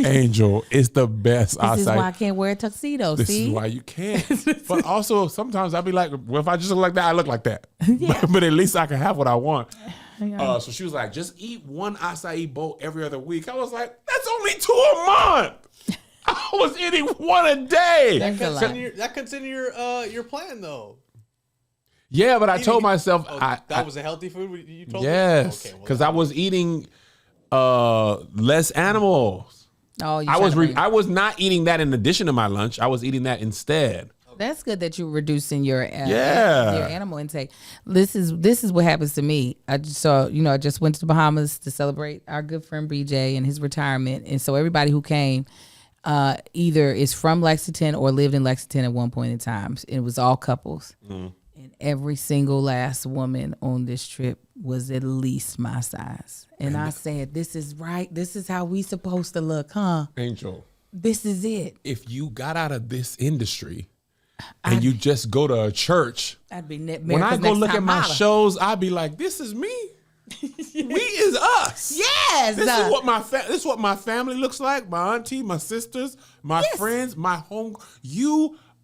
Angel, it's the best acai. This is why I can't wear a tuxedo. This see? is why you can't. But also, sometimes I'll be like, well, if I just look like that, I look like that. Yeah. But at least I can have what I want. Yeah. So she was like, just eat one acai bowl every other week. I was like, that's only 2 a month. I was eating 1 a day. That cuts into your plan, though. Yeah, but I told myself that was a healthy food. You told me? Yes, because I was eating less animals. Oh, I was not eating that in addition to my lunch. I was eating that instead. That's good that you're reducing your animal intake. This is what happens to me. I just went to the Bahamas to celebrate our good friend BJ and his retirement, and so everybody who came either is from Lexington or lived in Lexington at one point in time. It was all couples. Mm. And every single last woman on this trip was at least my size. And I said, this is right. This is how we supposed to look, huh? Angel. This is it. If you got out of this industry and you just go to a church, I'd be when I go look at my shows, I'd be like, this is me. We is us. Yes. This is what my family looks like. My auntie, my sisters, my friends, my home.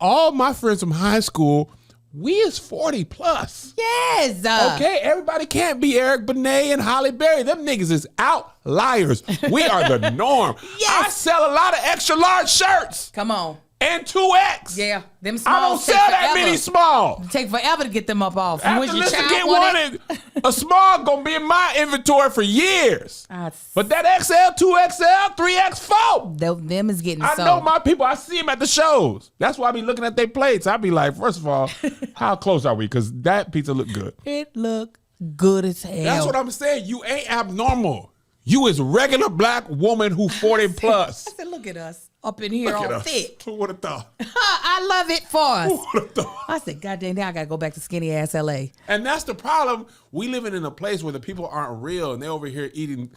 All my friends from high school. We is 40 plus. Yes. Okay, everybody can't be Eric Benet and Holly Berry. Them niggas is outliers. We are the norm. Yes. I sell a lot of extra large shirts. Come on. And 2X. Yeah, them small. I don't sell that many small. It take forever to get them up off. After Lisa get wanted, a small gonna be in my inventory for years. But that XL, 2XL, 3X4. Them is getting I know my people. I see them at the shows. That's why I be looking at their plates. I be like, first of all, how close are we? Because that pizza look good. It look good as hell. That's what I'm saying. You ain't abnormal. You is regular black woman who 40 plus. I said, look at us. Up in here all thick. Who would have thought? I love it for us. Who would have thought? I said, God dang, now I got to go back to skinny ass LA. And that's the problem. We living in a place where the people aren't real and they're over here eating.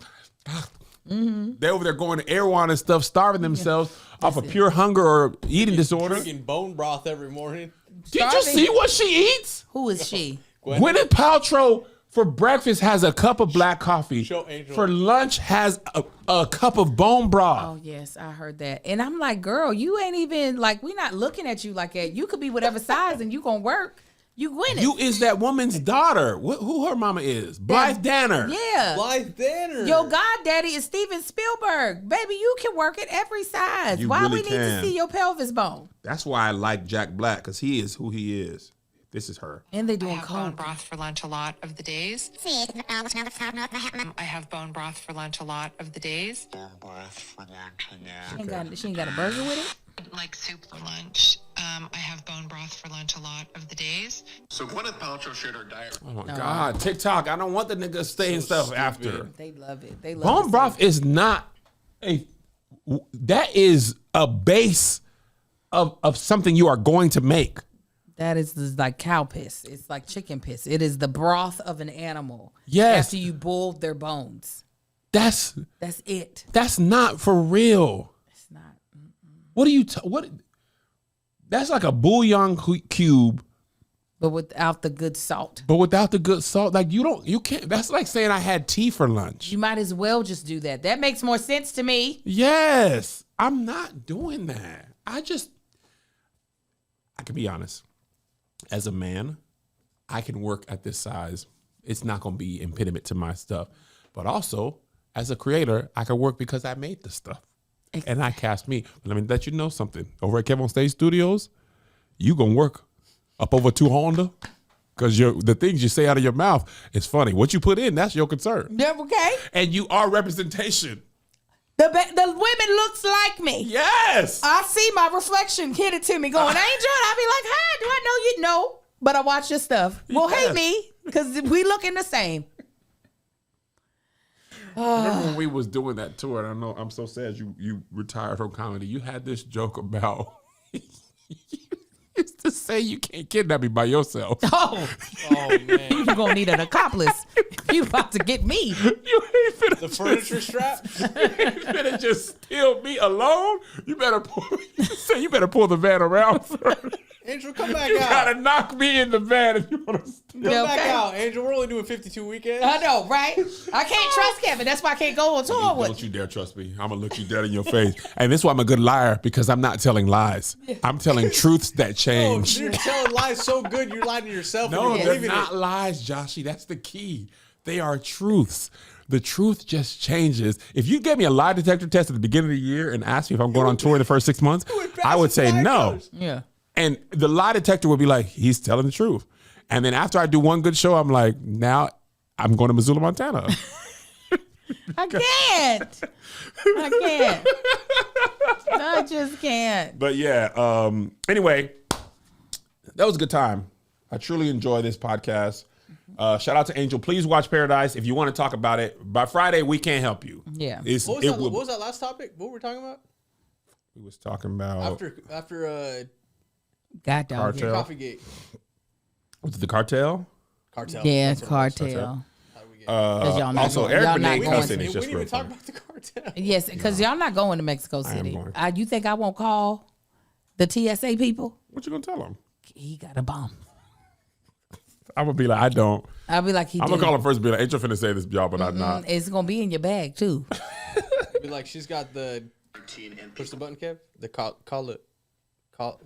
They're over there going to Erewhon and stuff, starving themselves off of pure hunger or eating disorder. Drinking bone broth every morning. Did you see what she eats? Who is she? Gwyneth Paltrow. For breakfast has a cup of black coffee. For lunch has a cup of bone broth. Oh, yes, I heard that. And I'm like, girl, you ain't even, like, we not looking at you like that. You could be whatever size and you gonna work. You Gwyneth. You is that woman's daughter. Who her mama is? Blythe Danner. Yeah. Blythe Danner. Your goddaddy is Steven Spielberg. Baby, you can work at every size. You why really we need to see your pelvis bone? That's why I like Jack Black, because he is who he is. This is her. And they doing I have bone broth for lunch a lot of the days. I have bone broth for lunch a lot of the days. Bone broth for lunch, She ain't got a burger with it? Like soup for lunch. I have bone broth for lunch a lot of the days. So Gwyneth Paltrow shared her diet. Oh my God, TikTok. I don't want the niggas saying stuff after. They love it. They love bone broth is not that is a base of something you are going to make. That is like cow piss. It's like chicken piss. It is the broth of an animal. Yes. After you boiled their bones. That's it. That's not for real. It's not. What are you? That's like a bouillon cube, but without the good salt. Like you can't. That's like saying I had tea for lunch. You might as well just do that. That makes more sense to me. Yes, I'm not doing that. I can be honest. As a man, I can work at this size. It's not going to be impediment to my stuff. But also, as a creator, I can work because I made the stuff. Exactly. And I cast me. But let me let you know something. Over at Kev on Stage Studios, you going to work up over 200 because the things you say out of your mouth is funny. What you put in, that's your concern. Yeah, okay. And you are representation. The women looks like me. Yes. I see my reflection hit it to me going, Angel. I be like, hi, do I know you? No, but I watch your stuff. Well, yes. Hey, me, because we looking the same. Remember when we was doing that tour, and I know I'm so sad you retired from comedy. You had this joke about you used to say you can't kidnap me by yourself. Oh, man. you gonna need an accomplice. You about to get me. You ain't finna The furniture strap? You ain't finna just steal me alone. You better pull the van around first. Angel, come back You out. gotta knock me in the van if you want to steal. Come back Okay. out, Angel. We're only doing 52 weekends. I know, right? I can't trust Kevin. That's why I can't go on tour with Don't you dare trust me. I'm gonna look you dead in your face. And this is why I'm a good liar, because I'm not telling lies. I'm telling truths that Oh, change. you're telling lies so good, you're lying to yourself. No, and you're they're believing not it. lies, Joshy. That's the key. They are truths. The truth just changes. If you gave me a lie detector test at the beginning of the year and asked me if I'm going on tour in the first 6 months, I would say no. Yeah. And the lie detector would be like, he's telling the truth. And then after I do one good show, I'm like, now I'm going to Missoula, Montana. I can't. I just can't. But yeah, anyway, that was a good time. I truly enjoy this podcast. Shout out to Angel. Please watch Paradise if you want to talk about it. By Friday, we can't help you. Yeah. What was that last topic? What were we talking about? We was talking about After God dog. Cartel. Coffeegate. Was it the cartel? Cartel. Yeah, That's what it was. cartel. How do we get- 'Cause y'all not Also, going- Eric y'all not Benet going cussing to- is we just didn't real even talk funny. about the cartel. Yes, because y'all not going to Mexico I am City. going. You think I won't call the TSA people? What you gonna tell him? He got a bomb. I'm gonna be like, I don't. I'll be like, I'm gonna call him first and be like, Angel finna say this, y'all, but I'm not. It's gonna be in your bag too. Be like, she's got the push the button, Kev. The call it.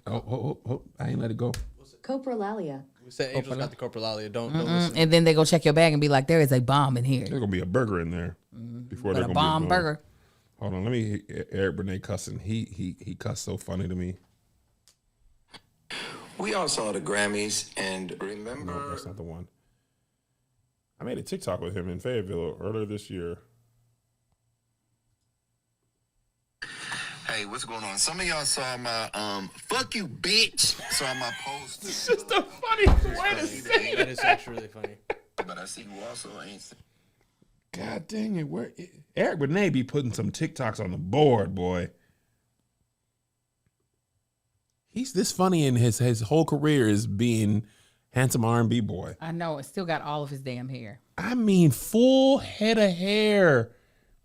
Oh, I ain't let it go. Coprolalia. We said Angel's got the corporalia. Don't listen. And then they go check your bag and be like, there is a bomb in here. There's gonna be a burger in there before But there's a gonna bomb be burger. Hold on, let me hear Eric Benet cussing. He cussed so funny to me. We all saw the Grammys, and No, remember, that's not the one. I made a TikTok with him in Fayetteville earlier this year. Hey, what's going on? Some of y'all saw my fuck you, bitch. Saw my post. It's just the funniest way to say That it. is actually really funny. But I see you also ain't. God dang it! Eric Benet be putting some TikToks on the board, boy. He's this funny, and his whole career is being handsome R&B boy. I know. It still got all of his damn hair. I mean, full head of hair,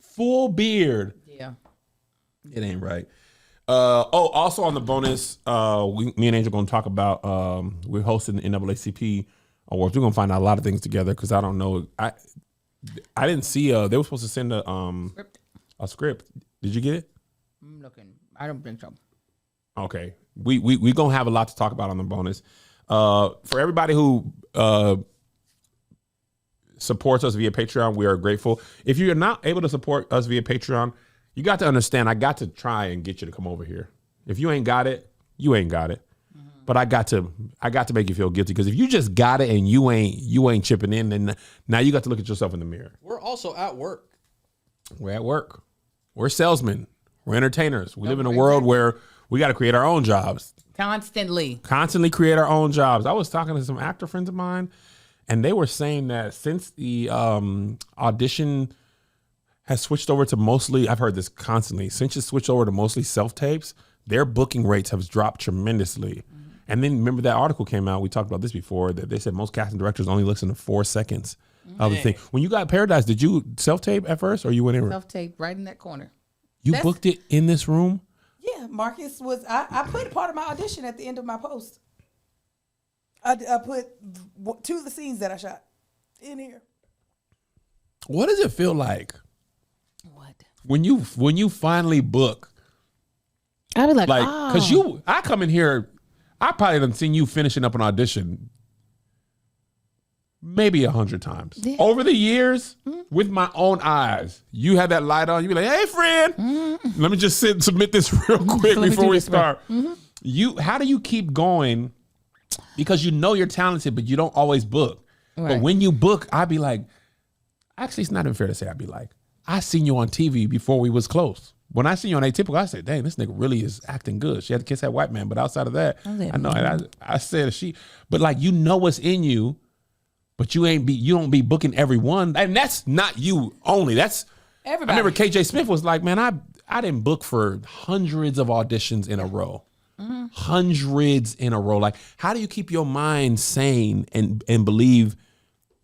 full beard. Yeah. It ain't right. Also on the bonus, me and Angel gonna talk about. We're hosting the NAACP awards. We're gonna find out a lot of things together because I don't know. I didn't see. They were supposed to send a script. Did you get it? I'm looking. I don't think so. Okay. We gonna have a lot to talk about on the bonus. For everybody who supports us via Patreon, we are grateful. If you're not able to support us via Patreon, you got to understand, I got to try and get you to come over here. If you ain't got it, you ain't got it. But I got to make you feel guilty, because if you just got it and you ain't chipping in, then now you got to look at yourself in the mirror. We're also at work. We're at work. We're salesmen. We're entertainers. We live in a world where we got to create our own jobs. Constantly Create our own jobs. I was talking to some actor friends of mine, and they were saying that since the audition has switched over to mostly, I've heard this constantly, since it's switched over to mostly self-tapes, their booking rates have dropped tremendously. And then remember that article came out, we talked about this before, that they said most casting directors only listen to 4 seconds of the thing. When you got Paradise, did you self-tape at first, or you went in? self-tape right in that corner. You booked it in this room? Yeah, Marcus was. I put part of my audition at the end of my post. I put 2 of the scenes that I shot in here. What does it feel like What? when you finally book? I'd be like, Because I come in here, I probably done seen you finishing up an audition maybe 100 times. Yeah. Over the years, with my own eyes, you had that light on, you be like, hey, friend, let me just submit this real quick before we start. How do you keep going? Because you know you're talented, but you don't always book. Right. But when you book, I'd be like, actually, it's not even fair to say I'd be like, I seen you on TV before we was close. When I see you on Atypical, I said, dang, this nigga really is acting good. She had to kiss that white man. But outside of that, I know. And I said but like, you know what's in you, but you don't be booking everyone. And that's not you only. That's everybody. I remember KJ Smith was like, man, I didn't book for hundreds of auditions in a row. hundreds in a row. Like, how do you keep your mind sane and believe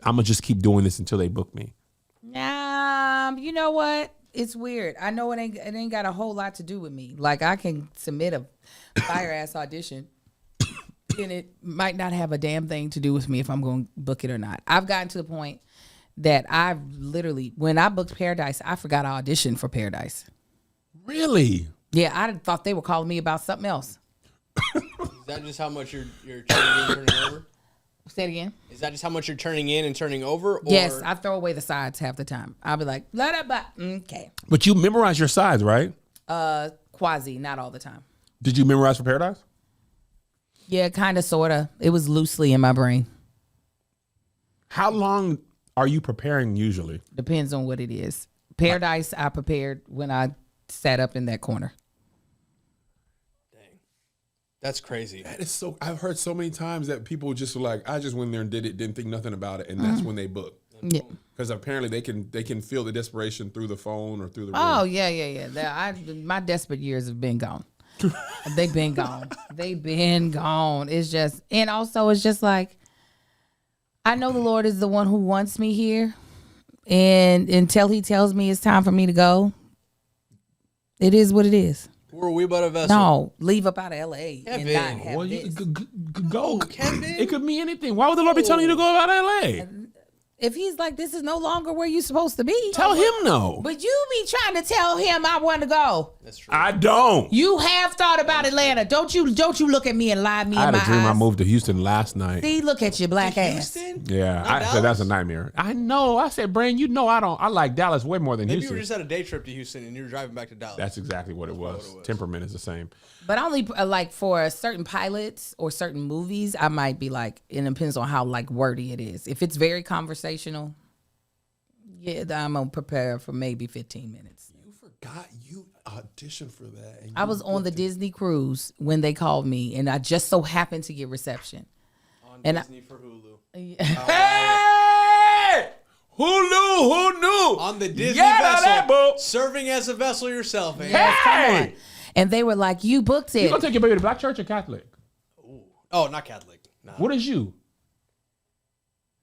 I'm gonna just keep doing this until they book me? You know what? It's weird. I know it ain't got a whole lot to do with me. Like, I can submit a fire ass audition, and it might not have a damn thing to do with me if I'm going to book it or not. I've gotten to the point that I've literally, when I booked Paradise, I forgot I auditioned for Paradise. Really? Yeah, I thought they were calling me about something else. Is that just how much you're turning in, turning over? Say it again. Is that just how much you're turning in and turning over? Or? Yes, I throw away the sides half the time. I'll be like, okay. But you memorize your sides, right? Quasi, not all the time. Did you memorize for Paradise? Yeah, kind of, sort of. It was loosely in my brain. How long are you preparing usually? Depends on what it is. Paradise, I prepared when I sat up in that corner. That's crazy. That is so. I've heard so many times that people just were like, I just went there and did it, didn't think nothing about it, and that's when they book. Yeah. Because apparently they can feel the desperation through the phone or through the room. Oh, yeah. My desperate years have been gone. They've been gone. They've been gone. It's just, and also it's just like, I know the Lord is the one who wants me here, and until he tells me it's time for me to go, it is what it is. Who are we but a vessel? No, leave up out of L.A. and Kevin. not have Well, this. you go. Kevin. It could mean anything. Why would the Lord be telling you to go out of LA? If he's like, this is no longer where you're supposed to be. Tell him no. But you be trying to tell him I want to go. That's true. I don't. You have thought about Atlanta. Don't you look at me and lie me I in had my a dream I eyes. moved to Houston last night. See, look at your black ass. Houston? Yeah, Not I said that's a Dallas? nightmare. I know. I said, Brain, you know I like Dallas way more than Maybe you Houston. were just at a day trip to Houston and you were driving back to Dallas. That's exactly what it was. Temperament is the same. But only like for certain pilots or certain movies, I might be like, and it depends on how like wordy it is. If it's very conversational, yeah, I'm gonna prepare for maybe 15 minutes. You forgot you auditioned for that. And I was on the Disney cruise when they called me, and I just so happened to get reception. On and Disney for Hulu. Hey! Who knew? On the Disney that vessel. boo. Serving as a vessel yourself, man. Hey! And they were like, "You booked You it." gonna take your baby to black church or Catholic? Oh, not Catholic. No. What is you?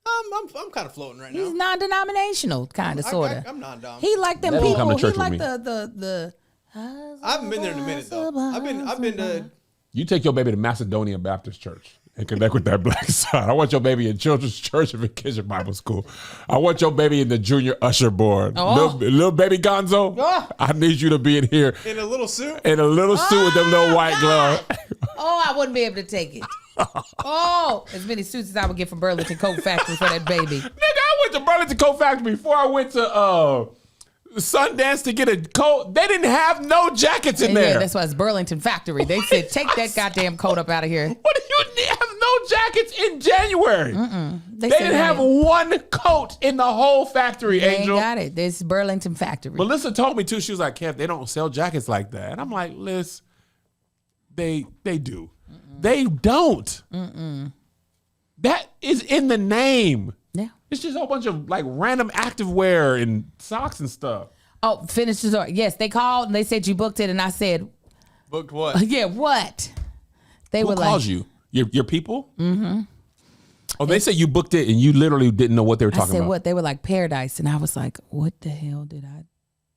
I'm kind of floating right now. He's non-denominational, kind of, sort of. I'm non-dom. He like them Let him come to people. He church with like me. the. I haven't been there in a minute though. I've been to. You take your baby to Macedonia Baptist Church and connect with that black side. I want your baby in Children's Church and Vacation Bible School. I want your baby in the Junior Usher Board. Oh. Little baby Gonzo, Oh. I need you to be in here In a little suit. in a little suit with them little white gloves. Oh, I wouldn't be able to take it. Oh, as many suits as I would get from Burlington Coat Factory for that baby. Nigga, I went to Burlington Coat Factory before I went to Sundance to get a coat. They didn't have no jackets in And there. yeah, that's why it's Burlington Factory. They said, take that goddamn coat up out of here. What do you have no jackets in January? They said didn't have one coat in the whole factory, They ain't Angel. got it. This Burlington Factory. Melissa told me too. She was like, "Kev, they don't sell jackets like that." And I'm like, "Liz, they do. They don't. That is in the name. Yeah. It's just a whole bunch of like random activewear and socks and stuff." Oh, finish the story. Yes, they called and they said you booked it, and I said, Booked what? yeah, what? They Who were calls like, you? Your people? Mm-hmm. Oh, they said you booked it and you literally didn't know what they were I talking said about. what? They were like Paradise, and I was like, what the hell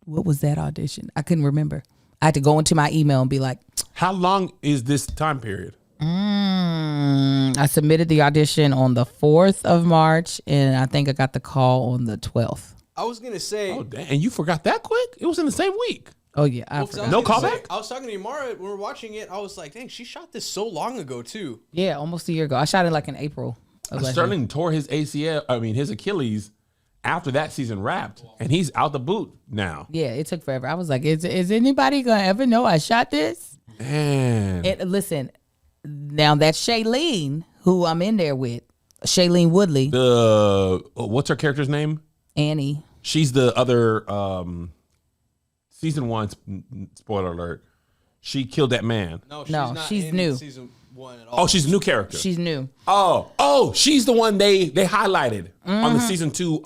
what was that audition? I couldn't remember. I had to go into my email and be like, How long is this time period? I submitted the audition on the 4th of March, and I think I got the call on the 12th. I was gonna say. Oh, damn. And you forgot that quick? It was in the same week. Oh yeah, I Well, 'cause I forgot. was No gonna say- callback? I was talking to Yamara when we were watching it. I was like, dang, she shot this so long ago too. Yeah, almost a year ago. I shot it like in April. Of last year. Sterling tore his his Achilles after that season wrapped, and he's out the boot now. Yeah, it took forever. I was like, is anybody gonna ever know I shot this? Man. And listen, now that's Shailene, who I'm in there with, Shailene Woodley, What's her character's name? Annie. She's the other season 1, spoiler alert. She killed that man. No, No, not she's in new. Season 1 at all. Oh, she's a new character. She's new. Oh, she's the one they highlighted on the season 2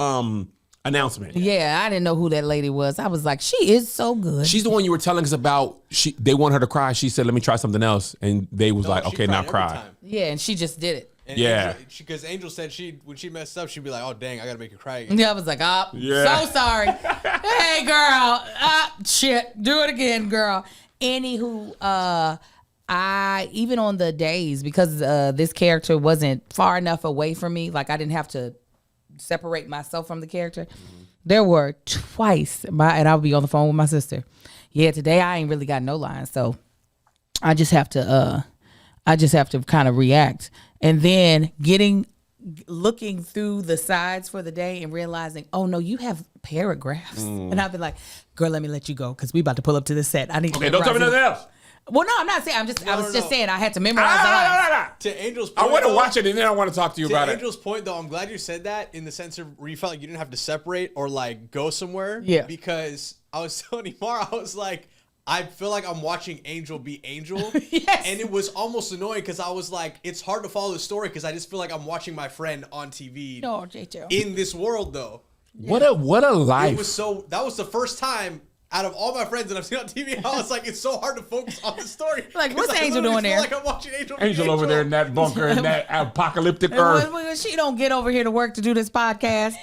announcement. Yeah, I didn't know who that lady was. I was like, she is so good. She's the one you were telling us about. They want her to cry. She said, let me try something else. And they was like, she okay, cried now every cry. time. Yeah, and she just did it. And Yeah. Because Angel said when she messed up, she'd be like, oh, dang, I got to make her cry again. Yeah, I was like, Yeah. so sorry. Hey, girl. Shit. Do it again, girl. Anywho, I, even on the days, because this character wasn't far enough away from me, like I didn't have to separate myself from the character. There were twice, and I'll be on the phone with my sister. Yeah, today I ain't really got no lines, so I just have to kind of react. And then looking through the sides for the day and realizing, oh no, you have paragraphs. And I'll be like, girl, let me let you go because we about to pull up to the set. I need to Okay, don't tell me nothing else. Well, no, I'm not saying. I was just saying I had to memorize the lines. To Angel's point, I want to though, watch it and then I want to talk to you about Angel's point, though, I'm glad you said that in the sense of where you felt like you didn't have to separate or like go somewhere. Yeah. Because I was telling Imara, I was like, I feel like I'm watching Angel be Angel. Yes. And it was almost annoying because I was like, it's hard to follow the story because I just feel like I'm watching my friend on TV No, JJ. in this world, though. What a life. It was that was the first time out of all my friends that I've seen on TV, I was like, it's so hard to focus on the story. Like, what's 'Cause I Angel literally doing feel there? Like I'm watching Angel. Angel over there in that bunker in that apocalyptic And earth. when she don't get over here to work to do this podcast.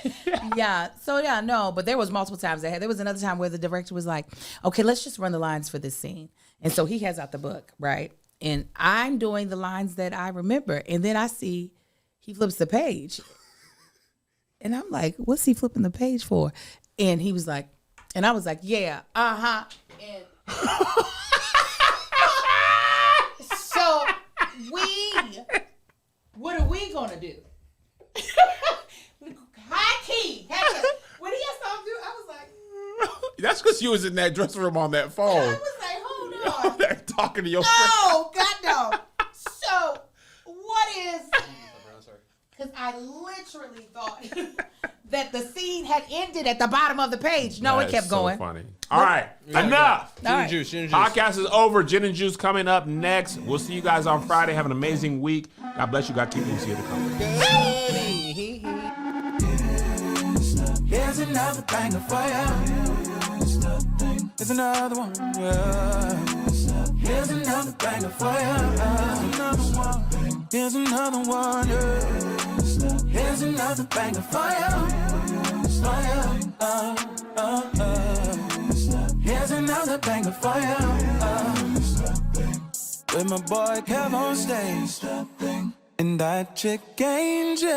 Yeah. So yeah, no, but there was multiple times there was another time where the director was like, okay, let's just run the lines for this scene. And so he has out the book, right? And I'm doing the lines that I remember. And then I see he flips the page. And I'm like, what's he flipping the page for? And he was like, and I was like, yeah, uh-huh. And so what are we gonna do? High key. When he has something to do, I was like, That's because you was in that dressing room on that I phone. was like, hold on. They're talking to your friend. No, God no. So what is? Because I literally thought that the scene had ended at the bottom of the page. No, That it kept is so going. funny. All right, enough. Gin and juice, gin and juice. Podcast is over. Gin and juice coming up next. We'll see you guys on Friday. Have an amazing week. God bless you. God keep you. See you to come. Here's another banger for you. Here's another one. Yeah. Here's another banger for you. Here's another one. Yeah. Here's another banger for you. Here's another banger for you. With my boy Kev on stage. And that chick Angel.